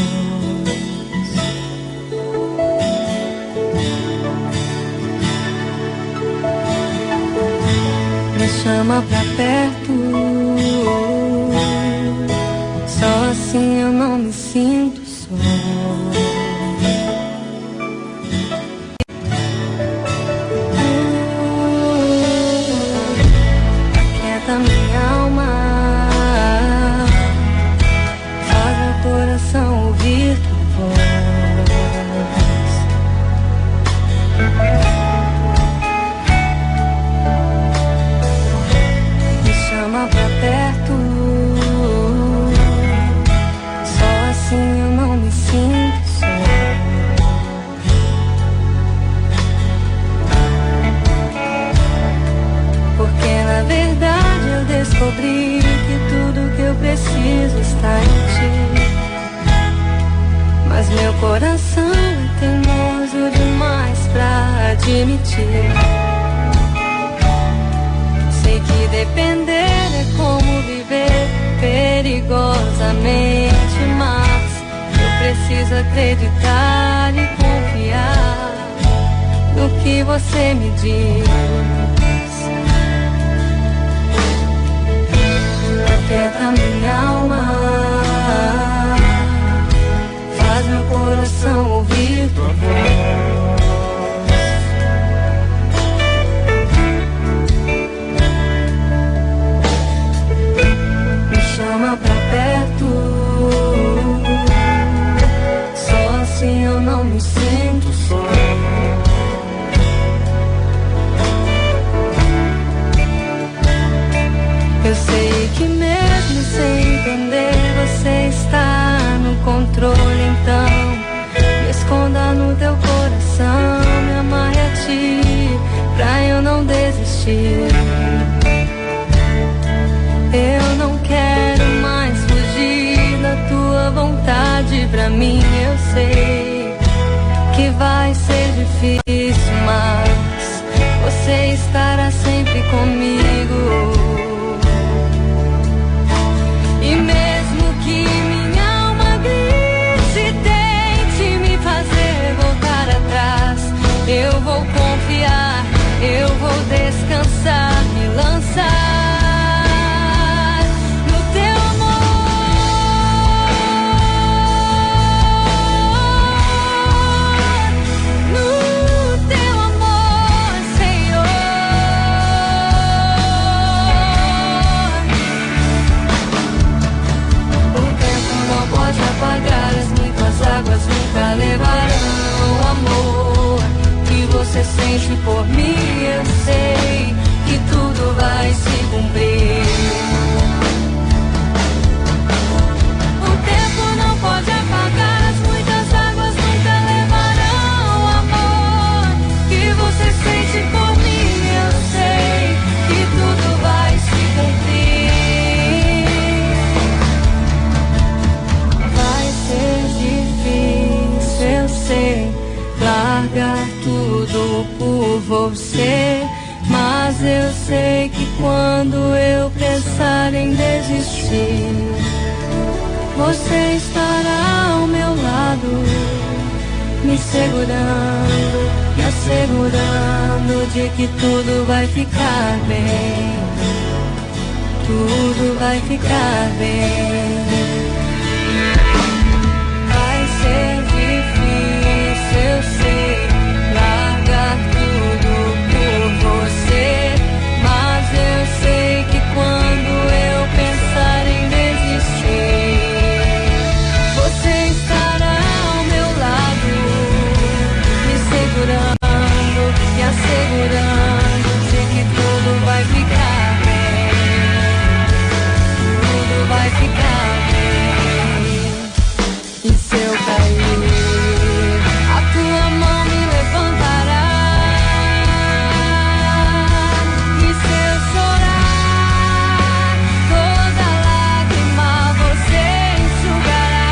Me chama pra perto, só assim eu não me sinto só. Aquieta minha alma, faz meu coração ouvir tua voz. Me chama pra perto, só assim eu não me sinto só. Porque na verdade eu descobri que tudo que eu preciso está em ti. Mas meu coração é teimoso demais pra admitir. Sei que depender é como viver perigosamente, mas eu preciso acreditar e confiar no que você me diz. Aquieta minha alma, faz meu coração ouvir tua voz. Me chama pra perto, só assim eu não me sinto só. Eu sei que mesmo sem entender você está no controle, então me esconda no teu coração, me amarre a ti, pra eu não desistir. Eu não quero mais fugir da tua vontade pra mim, eu sei que vai ser difícil, mas você estará sempre comigo. E mesmo que minha alma grite e tente me fazer voltar atrás, eu vou confiar, eu vou descansar, me lançar no teu amor, no teu amor, Senhor. Pode apagar as minhas águas, nunca levarão o amor que você sente por mim. Eu sei que tudo vai se você. Mas eu sei que quando eu pensar em desistir, você estará ao meu lado, me segurando e assegurando de que tudo vai ficar bem. Tudo vai ficar bem. Vai ser difícil, eu sei, largar tudo por você. Mas eu sei que quando eu pensar em desistir, você estará ao meu lado, me segurando e assegurando de que tudo vai ficar bem. Tudo vai ficar bem. E se eu cair, a tua mão me levantará. E se eu chorar, toda lágrima você enxugará.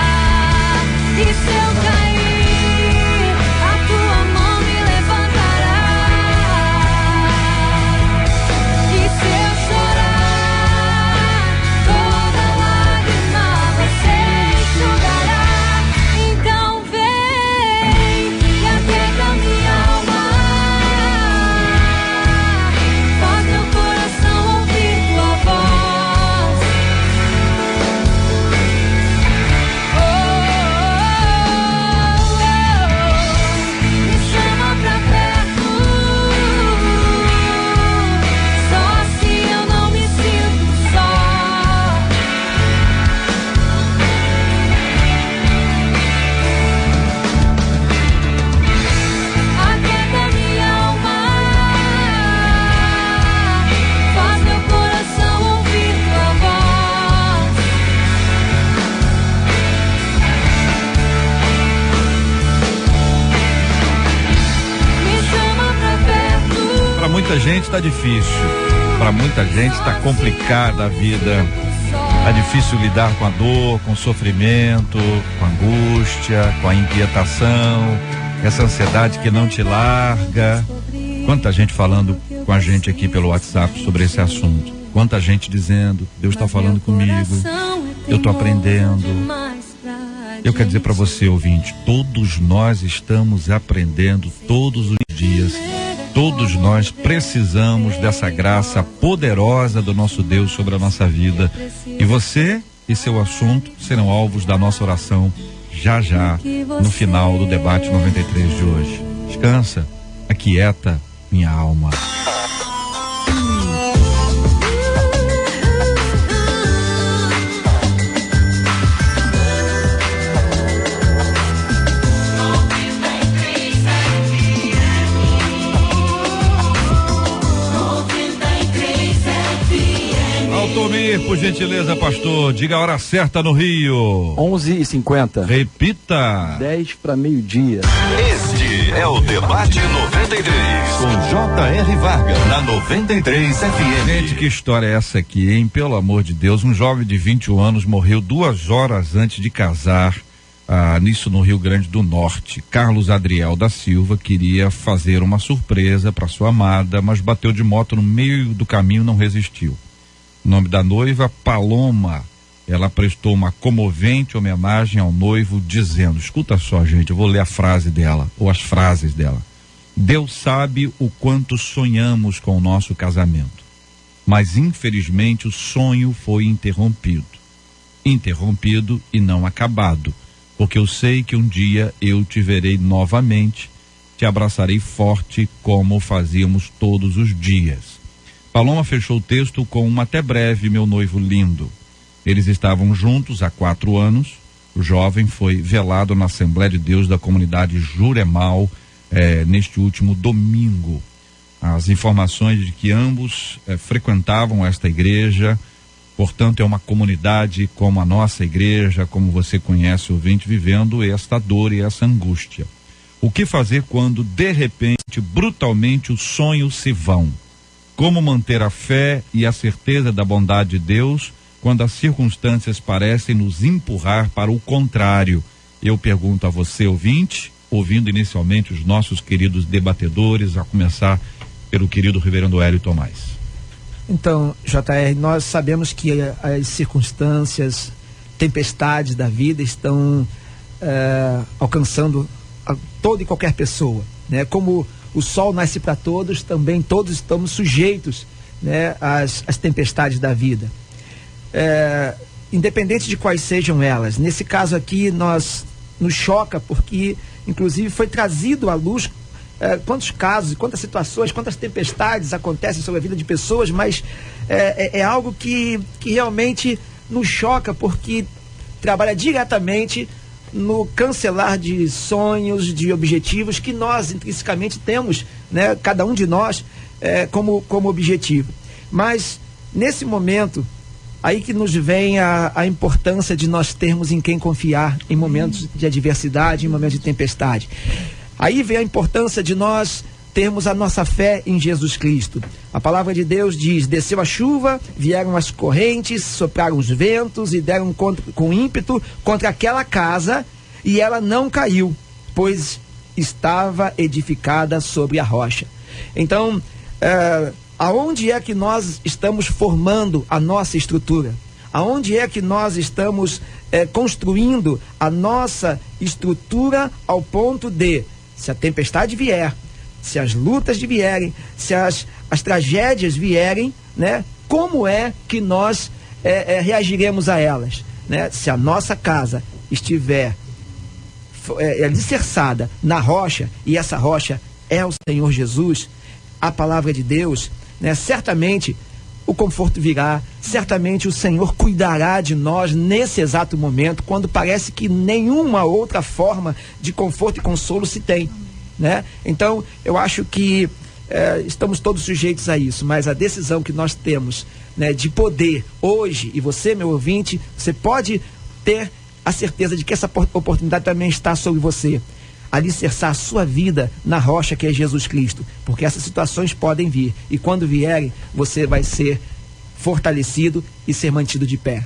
E se eu cair, a tua mão me levantará. E se eu chorar, toda lágrima você enxugará. Então vem e aquieta minha alma, faz meu coração ouvir tua voz. Me chama pra perto, só assim eu não me sinto só. Aquieta minha alma, faz meu coração ouvir tua voz. Me chama pra perto. Para muita gente tá difícil, para muita gente tá complicada a vida. Tá difícil lidar com a dor, com o sofrimento, com a angústia, com a inquietação, essa ansiedade que não te larga. Quanta gente falando com a gente aqui pelo WhatsApp sobre esse assunto. Quanta gente dizendo, Deus está falando comigo, eu tô aprendendo. Eu quero dizer para você, ouvinte, todos nós estamos aprendendo todos os dias. Todos nós precisamos dessa graça poderosa do nosso Deus sobre a nossa vida. E você e seu assunto serão alvos da nossa oração já no final do debate 93 de hoje. Descansa, aquieta minha alma. Altomir, por gentileza, pastor, diga a hora certa no Rio. 11h50. Repita. 10 para meio-dia. Este é o Debate 93, com J.R. Vargas, na 93 FM. Gente, que história é essa aqui, hein? Pelo amor de Deus, um jovem de 21 anos morreu 2 horas antes de casar, nisso no Rio Grande do Norte. Carlos Adriel da Silva queria fazer uma surpresa para sua amada, mas bateu de moto no meio do caminho e não resistiu. O nome da noiva, Paloma. Ela prestou uma comovente homenagem ao noivo, dizendo, escuta só, gente, eu vou ler a frase dela, ou as frases dela. Deus sabe o quanto sonhamos com o nosso casamento, mas infelizmente o sonho foi interrompido e não acabado, porque eu sei que um dia eu te verei novamente, te abraçarei forte como fazíamos todos os dias. Paloma fechou o texto com um até breve, meu noivo lindo. Eles estavam juntos há 4 anos. O jovem foi velado na Assembleia de Deus da comunidade Juremal neste último domingo. As informações de que ambos frequentavam esta igreja, portanto é uma comunidade como a nossa igreja, como você conhece, ouvinte, vivendo esta dor e essa angústia. O que fazer quando de repente, brutalmente, os sonhos se vão? Como manter a fé e a certeza da bondade de Deus quando as circunstâncias parecem nos empurrar para o contrário? Eu pergunto a você, ouvinte, ouvindo inicialmente os nossos queridos debatedores, a começar pelo querido reverendo Hélio Tomás. Então, JR, nós sabemos que as circunstâncias, tempestades da vida estão alcançando a toda e qualquer pessoa, né? Como o sol nasce para todos, também todos estamos sujeitos, né, às tempestades da vida. Independente de quais sejam elas. Nesse caso aqui, nos choca porque, inclusive, foi trazido à luz quantos casos, quantas situações, quantas tempestades acontecem sobre a vida de pessoas, mas é algo que realmente nos choca porque trabalha diretamente no cancelar de sonhos, de objetivos que nós intrinsecamente temos, né, cada um de nós como objetivo. Mas nesse momento aí que nos vem a importância de nós termos em quem confiar em momentos de adversidade, em momentos de tempestade. Aí vem a importância de nós termos a nossa fé em Jesus Cristo. A palavra de Deus diz: desceu a chuva, vieram as correntes, sopraram os ventos e deram com ímpeto contra aquela casa, e ela não caiu, pois estava edificada sobre a rocha. Então, aonde é que nós estamos formando a nossa estrutura? Aonde é que nós estamos construindo a nossa estrutura ao ponto de, se a tempestade vier, se as lutas vierem, se as tragédias vierem, né, como é que nós reagiremos a elas? Né? Se a nossa casa estiver alicerçada na rocha, e essa rocha é o Senhor Jesus, a palavra de Deus, né, certamente o conforto virá, certamente o Senhor cuidará de nós nesse exato momento, quando parece que nenhuma outra forma de conforto e consolo se tem, né? Então, eu acho que estamos todos sujeitos a isso, mas a decisão que nós temos, né, de poder hoje, e você, meu ouvinte, você pode ter a certeza de que essa oportunidade também está sobre você, alicerçar a sua vida na rocha que é Jesus Cristo, porque essas situações podem vir, e quando vierem, você vai ser fortalecido e ser mantido de pé.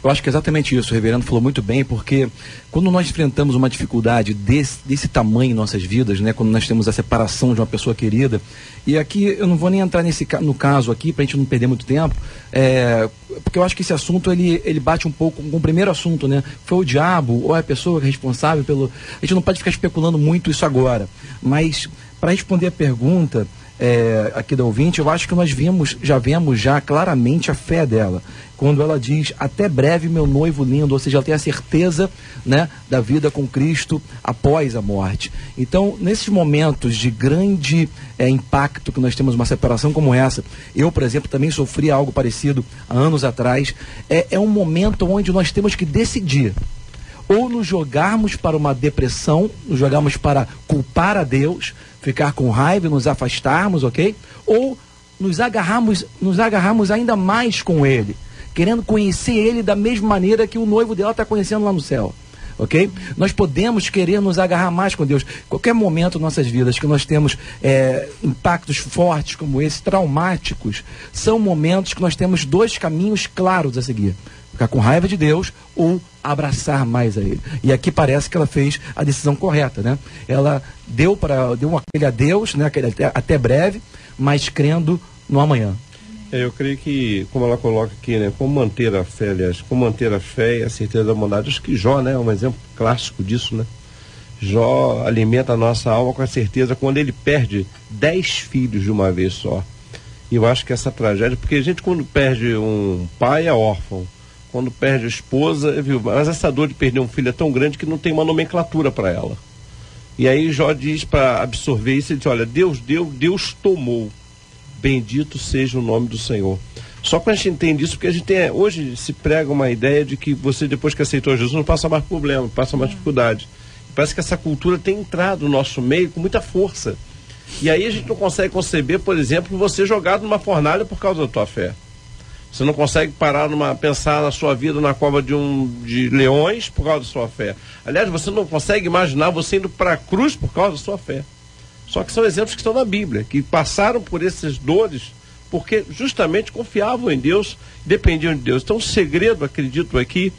Eu acho que é exatamente isso, o reverendo falou muito bem, porque quando nós enfrentamos uma dificuldade desse tamanho em nossas vidas, né, quando nós temos a separação de uma pessoa querida, e aqui eu não vou nem entrar no caso aqui, para a gente não perder muito tempo, porque eu acho que esse assunto ele bate um pouco com o primeiro assunto, né? Foi o diabo ou a pessoa responsável pelo... A gente não pode ficar especulando muito isso agora, mas para responder a pergunta aqui da ouvinte, eu acho que nós já vemos claramente a fé dela, quando ela diz: até breve, meu noivo lindo, ou seja, ela tem a certeza, né, da vida com Cristo após a morte. Então, nesses momentos de grande impacto que nós temos uma separação como essa, eu, por exemplo, também sofri algo parecido há anos atrás, é um momento onde nós temos que decidir: ou nos jogarmos para uma depressão, nos jogarmos para culpar a Deus, ficar com raiva e nos afastarmos, ok? Ou nos agarrarmos ainda mais com Ele, querendo conhecer Ele da mesma maneira que o noivo dela está conhecendo lá no céu, ok? Nós podemos querer nos agarrar mais com Deus. Qualquer momento em nossas vidas que nós temos impactos fortes como esse, traumáticos, são momentos que nós temos dois caminhos claros a seguir: ficar com raiva de Deus ou abraçar mais a Ele. E aqui parece que ela fez a decisão correta, né? Ela deu aquele adeus, né? Até breve, mas crendo no amanhã. Eu creio que, como ela coloca aqui, né? Como manter a fé, aliás, como manter a fé e a certeza da bondade. Acho que Jó, né? É um exemplo clássico disso, né? Jó alimenta a nossa alma com a certeza quando ele perde 10 filhos de uma vez só. E eu acho que essa tragédia, porque a gente, quando perde um pai, é órfão. Quando perde a esposa, viu? Mas essa dor de perder um filho é tão grande que não tem uma nomenclatura para ela. E aí Jó diz, para absorver isso, ele diz: olha, Deus deu, Deus tomou. Bendito seja o nome do Senhor. Só que a gente entende isso porque a gente hoje se prega uma ideia de que você, depois que aceitou Jesus, não passa mais problema, não passa mais dificuldade. Parece que essa cultura tem entrado no nosso meio com muita força. E aí a gente não consegue conceber, por exemplo, você jogado numa fornalha por causa da tua fé. Você não consegue pensar na sua vida na cova de leões por causa da sua fé. Aliás, você não consegue imaginar você indo para a cruz por causa da sua fé. Só que são exemplos que estão na Bíblia, que passaram por essas dores porque justamente confiavam em Deus, dependiam de Deus. Então o segredo, acredito aqui,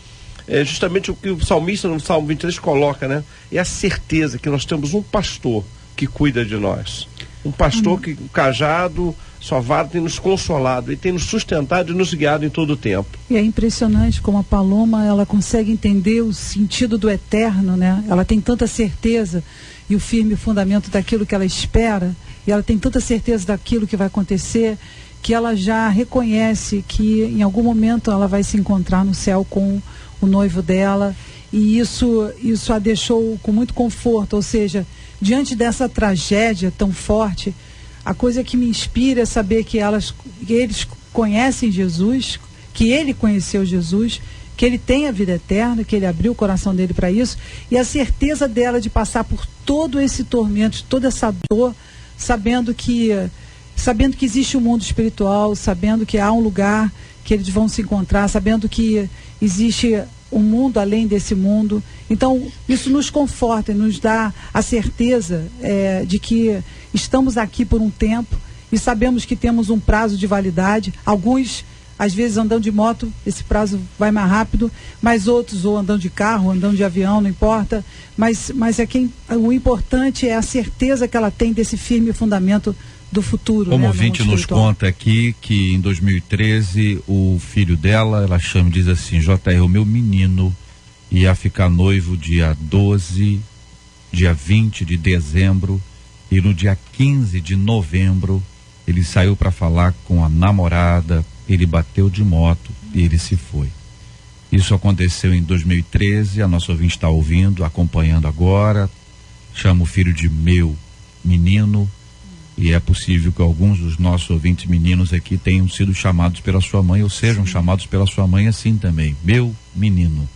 é justamente o que o salmista no Salmo 23 coloca, né? É a certeza que nós temos um pastor que cuida de nós. Um pastor que, o cajado, sua vara tem nos consolado e tem nos sustentado e nos guiado em todo o tempo. E é impressionante como a Paloma, ela consegue entender o sentido do eterno, né? Ela tem tanta certeza e o firme fundamento daquilo que ela espera, e ela tem tanta certeza daquilo que vai acontecer, que ela já reconhece que em algum momento ela vai se encontrar no céu com o noivo dela, e isso a deixou com muito conforto. Ou seja, diante dessa tragédia tão forte, a coisa que me inspira é saber que eles conhecem Jesus, que ele conheceu Jesus, que ele tem a vida eterna, que ele abriu o coração dele para isso, e a certeza dela de passar por todo esse tormento, toda essa dor, sabendo que existe um mundo espiritual, sabendo que há um lugar que eles vão se encontrar, sabendo que existe um mundo além desse mundo. Então, isso nos conforta e nos dá a certeza de que estamos aqui por um tempo e sabemos que temos um prazo de validade. Alguns, às vezes, andando de moto, esse prazo vai mais rápido, mas outros, ou andando de carro, ou andando de avião, não importa. Mas o importante é a certeza que ela tem desse firme fundamento do futuro. Como o ouvinte nos conta aqui que em 2013 o filho dela, ela chama e diz assim: JR, o meu menino ia ficar noivo dia 12, dia 20 de dezembro, e no dia 15 de novembro ele saiu para falar com a namorada, ele bateu de moto e ele se foi. Isso aconteceu em 2013, a nossa ouvinte está ouvindo, acompanhando agora, chama o filho de meu menino. E é possível que alguns dos nossos ouvintes meninos aqui tenham sido chamados pela sua mãe, ou sejam chamados pela sua mãe assim também, meu menino.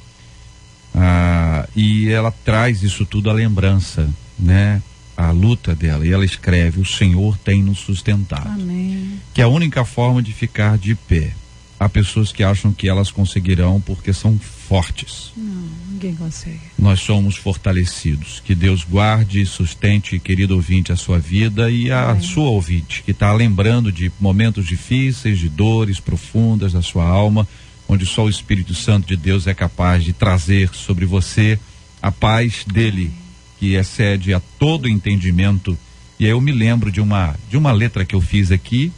E ela traz isso tudo à lembrança, né? A luta dela, e ela escreve: o Senhor tem nos sustentado. Amém. Que é a única forma de ficar de pé. Há pessoas que acham que elas conseguirão porque são fortes. Não, ninguém consegue. Nós somos fortalecidos. Que Deus guarde e sustente, querido ouvinte, a sua vida e a sua ouvinte, que está lembrando de momentos difíceis, de dores profundas da sua alma, onde só o Espírito Santo de Deus é capaz de trazer sobre você a paz dele, que excede a todo entendimento. E aí eu me lembro de uma letra que eu fiz aqui,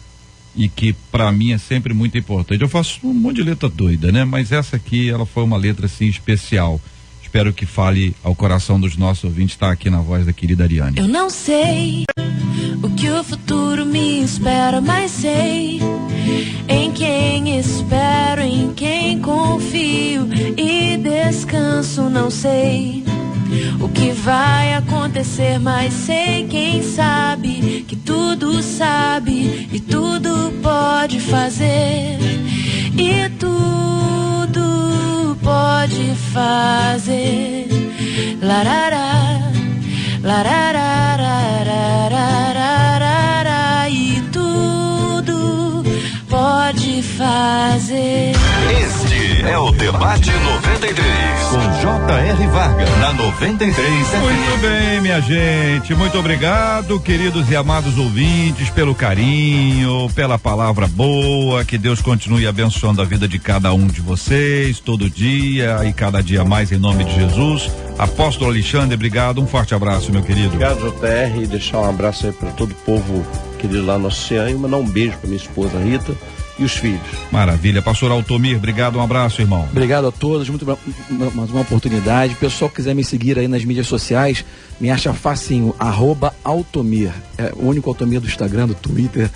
e que para mim é sempre muito importante. Eu faço um monte de letra doida, né? Mas essa aqui, ela foi uma letra assim especial. Espero que fale ao coração dos nossos ouvintes. Está aqui na voz da querida Ariane. Eu não sei o que o futuro me espera, mas sei em quem espero, em quem confio e descanso. Não sei o que vai acontecer, mas sei, quem sabe, que tudo sabe e tudo pode fazer, e tudo pode fazer. Larará, larararararararararará, e tudo pode fazer. Este é o Debate 93, com J.R. Vargas, na 93 FM. Muito bem, minha gente, muito obrigado, queridos e amados ouvintes, pelo carinho, pela palavra boa. Que Deus continue abençoando a vida de cada um de vocês, todo dia e cada dia mais, em nome de Jesus. Apóstolo Alexandre, obrigado, um forte abraço, meu querido. Obrigado, JR, e deixar um abraço aí para todo o povo querido lá no Oceano, e mandar um beijo para minha esposa Rita e os filhos. Maravilha. Pastor Altomir, obrigado, um abraço, irmão. Obrigado a todos, mais uma oportunidade. Pessoal que quiser me seguir aí nas mídias sociais, me acha facinho, @Altomir. É o único Altomir do Instagram, do Twitter.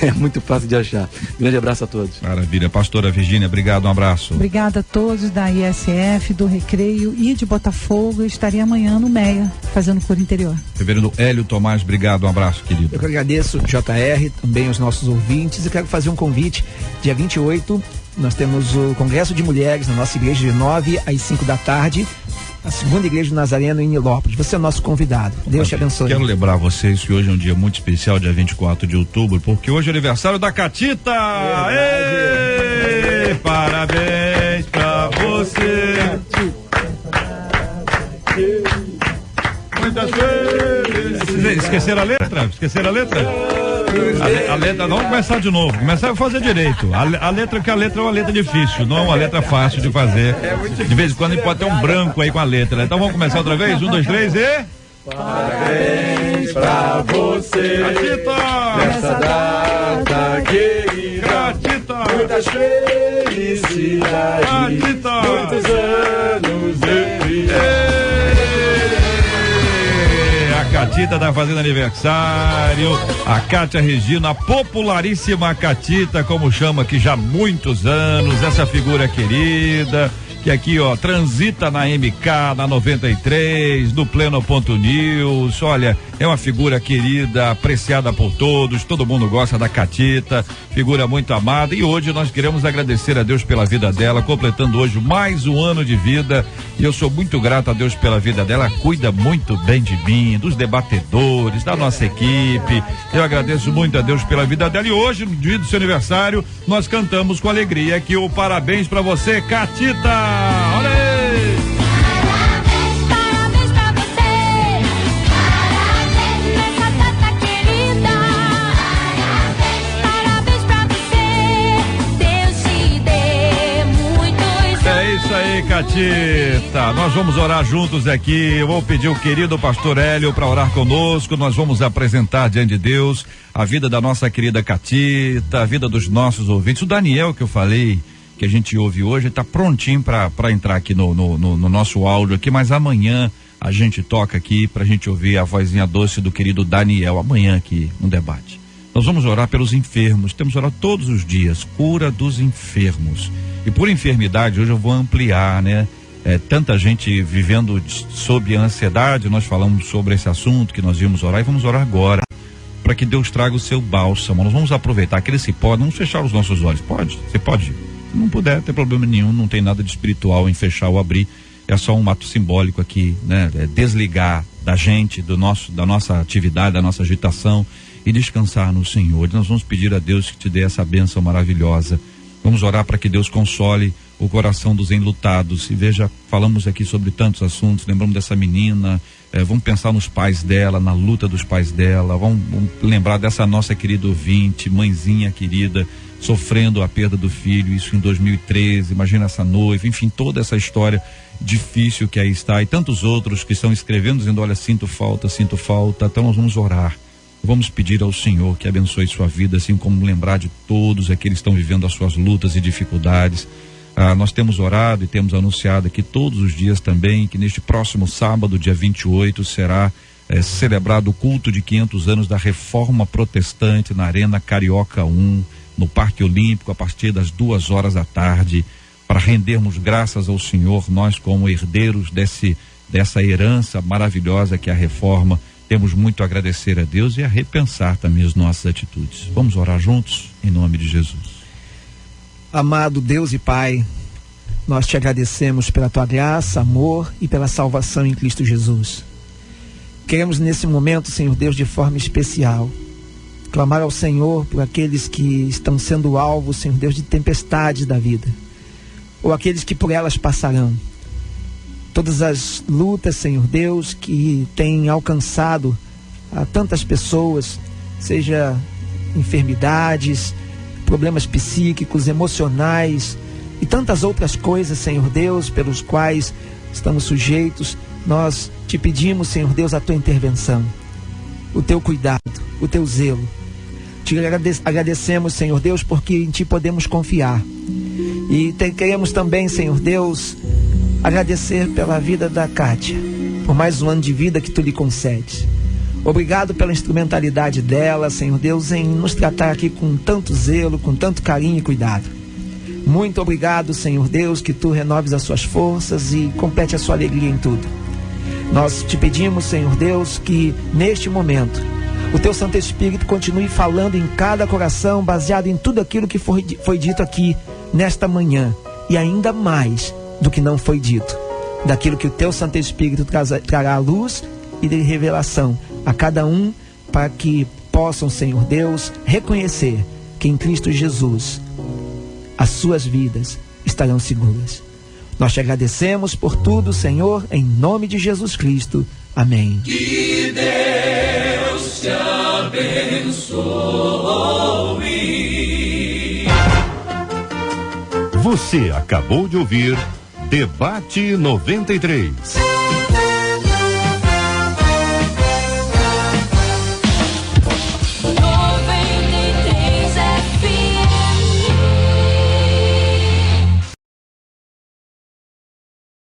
É muito fácil de achar. Grande abraço a todos. Maravilha. Pastora Virgínia, obrigado, um abraço. Obrigada a todos da ISF, do Recreio e de Botafogo. Eu estarei amanhã no MEA, fazendo coro interior. Reverendo Hélio Tomás, obrigado, um abraço, querido. Eu que agradeço, JR, também os nossos ouvintes, e quero fazer um convite. Dia 28, nós temos o Congresso de Mulheres na nossa igreja, de 9 às 5 da tarde, a segunda igreja do Nazareno em Nilópolis. Você é nosso convidado. Deus te abençoe. Quero lembrar vocês que hoje é um dia muito especial, dia 24 de outubro, porque hoje é aniversário da Catita. Ei, parabéns pra você. Muitas vezes. Esqueceram a letra? Esqueceram a letra? A letra, vamos começar de novo. Começar a fazer direito. A letra é uma letra difícil, não é uma letra fácil de fazer. De vez em quando a gente pode ter um branco aí com a letra. Então vamos começar outra vez? 1, 2, 3 e. Parabéns pra você. Catita! Nessa data querida. Catita! Muitas felicidades. Catita! Muitos anos de vida. A Catita tá fazendo aniversário, a Cátia Regina, a popularíssima Catita, como chama aqui já há muitos anos, essa figura querida, que aqui, ó, transita na MK, na 93, no Pleno.news, olha, é uma figura querida, apreciada por todos, todo mundo gosta da Catita, figura muito amada, e hoje nós queremos agradecer a Deus pela vida dela, completando hoje mais um ano de vida, e eu sou muito grato a Deus pela vida dela, cuida muito bem de mim, dos debatedores, da nossa equipe, eu agradeço muito a Deus pela vida dela, e hoje, no dia do seu aniversário, nós cantamos com alegria aqui o parabéns pra você, Catita! Olha aí! Parabéns pra você, parabéns nessa data querida, parabéns pra você, Deus te dê muitos anos. É isso aí, Catita. Nós vamos orar juntos aqui. Eu vou pedir o querido pastor Hélio para orar conosco. Nós vamos apresentar diante de Deus a vida da nossa querida Catita, a vida dos nossos ouvintes. O Daniel que eu falei, que a gente ouve hoje, está prontinho para entrar aqui no nosso áudio aqui, mas amanhã a gente toca aqui pra gente ouvir a vozinha doce do querido Daniel, amanhã aqui no debate. Nós vamos orar pelos enfermos, temos que orar todos os dias, cura dos enfermos. E por enfermidade, hoje eu vou ampliar, né? Tanta gente vivendo sob ansiedade, nós falamos sobre esse assunto que nós íamos orar e vamos orar agora, para que Deus traga o seu bálsamo. Nós vamos aproveitar aquele se pode, vamos fechar os nossos olhos, pode? Você pode? Se não puder, não tem problema nenhum, não tem nada de espiritual em fechar ou abrir, é só um ato simbólico aqui, né? Desligar da gente, da nossa atividade, da nossa agitação e descansar no Senhor. Nós vamos pedir a Deus que te dê essa bênção maravilhosa. Vamos orar para que Deus console o coração dos enlutados. E veja, falamos aqui sobre tantos assuntos, lembramos dessa menina, vamos pensar nos pais dela, na luta dos pais dela, vamos lembrar dessa nossa querida ouvinte, mãezinha querida, sofrendo a perda do filho, isso em 2013, imagina essa noiva, enfim, toda essa história difícil que aí está, e tantos outros que estão escrevendo, dizendo, olha, sinto falta, então nós vamos orar, vamos pedir ao Senhor que abençoe sua vida, assim como lembrar de todos aqueles que estão vivendo as suas lutas e dificuldades. Nós temos orado e temos anunciado aqui todos os dias também que neste próximo sábado, dia 28, será celebrado o culto de 500 anos da Reforma Protestante na Arena Carioca 1, no Parque Olímpico, a partir das 2h da tarde, para rendermos graças ao Senhor, nós como herdeiros dessa herança maravilhosa que é a Reforma, temos muito a agradecer a Deus e a repensar também as nossas atitudes. Vamos orar juntos, em nome de Jesus. Amado Deus e Pai, nós te agradecemos pela tua graça, amor e pela salvação em Cristo Jesus. Queremos nesse momento, Senhor Deus, de forma especial, clamar ao Senhor por aqueles que estão sendo alvo, Senhor Deus, de tempestades da vida, ou aqueles que por elas passarão. Todas as lutas, Senhor Deus, que têm alcançado a tantas pessoas, seja enfermidades, problemas psíquicos, emocionais e tantas outras coisas, Senhor Deus, pelos quais estamos sujeitos, nós te pedimos, Senhor Deus, a tua intervenção, o teu cuidado, o teu zelo. Te agradecemos, Senhor Deus, porque em ti podemos confiar. E queremos também, Senhor Deus, agradecer pela vida da Cátia, por mais um ano de vida que tu lhe concedes. Obrigado pela instrumentalidade dela, Senhor Deus, em nos tratar aqui com tanto zelo, com tanto carinho e cuidado. Muito obrigado, Senhor Deus, que tu renoves as suas forças e complete a sua alegria em tudo. Nós te pedimos, Senhor Deus, que neste momento o teu Santo Espírito continue falando em cada coração, baseado em tudo aquilo que foi dito aqui nesta manhã, e ainda mais do que não foi dito, daquilo que o teu Santo Espírito trará à luz e de revelação a cada um, para que possam, Senhor Deus, reconhecer que em Cristo Jesus as suas vidas estarão seguras. Nós te agradecemos por tudo, Senhor, em nome de Jesus Cristo. Amém. Que Deus te abençoe. Você acabou de ouvir Debate 93.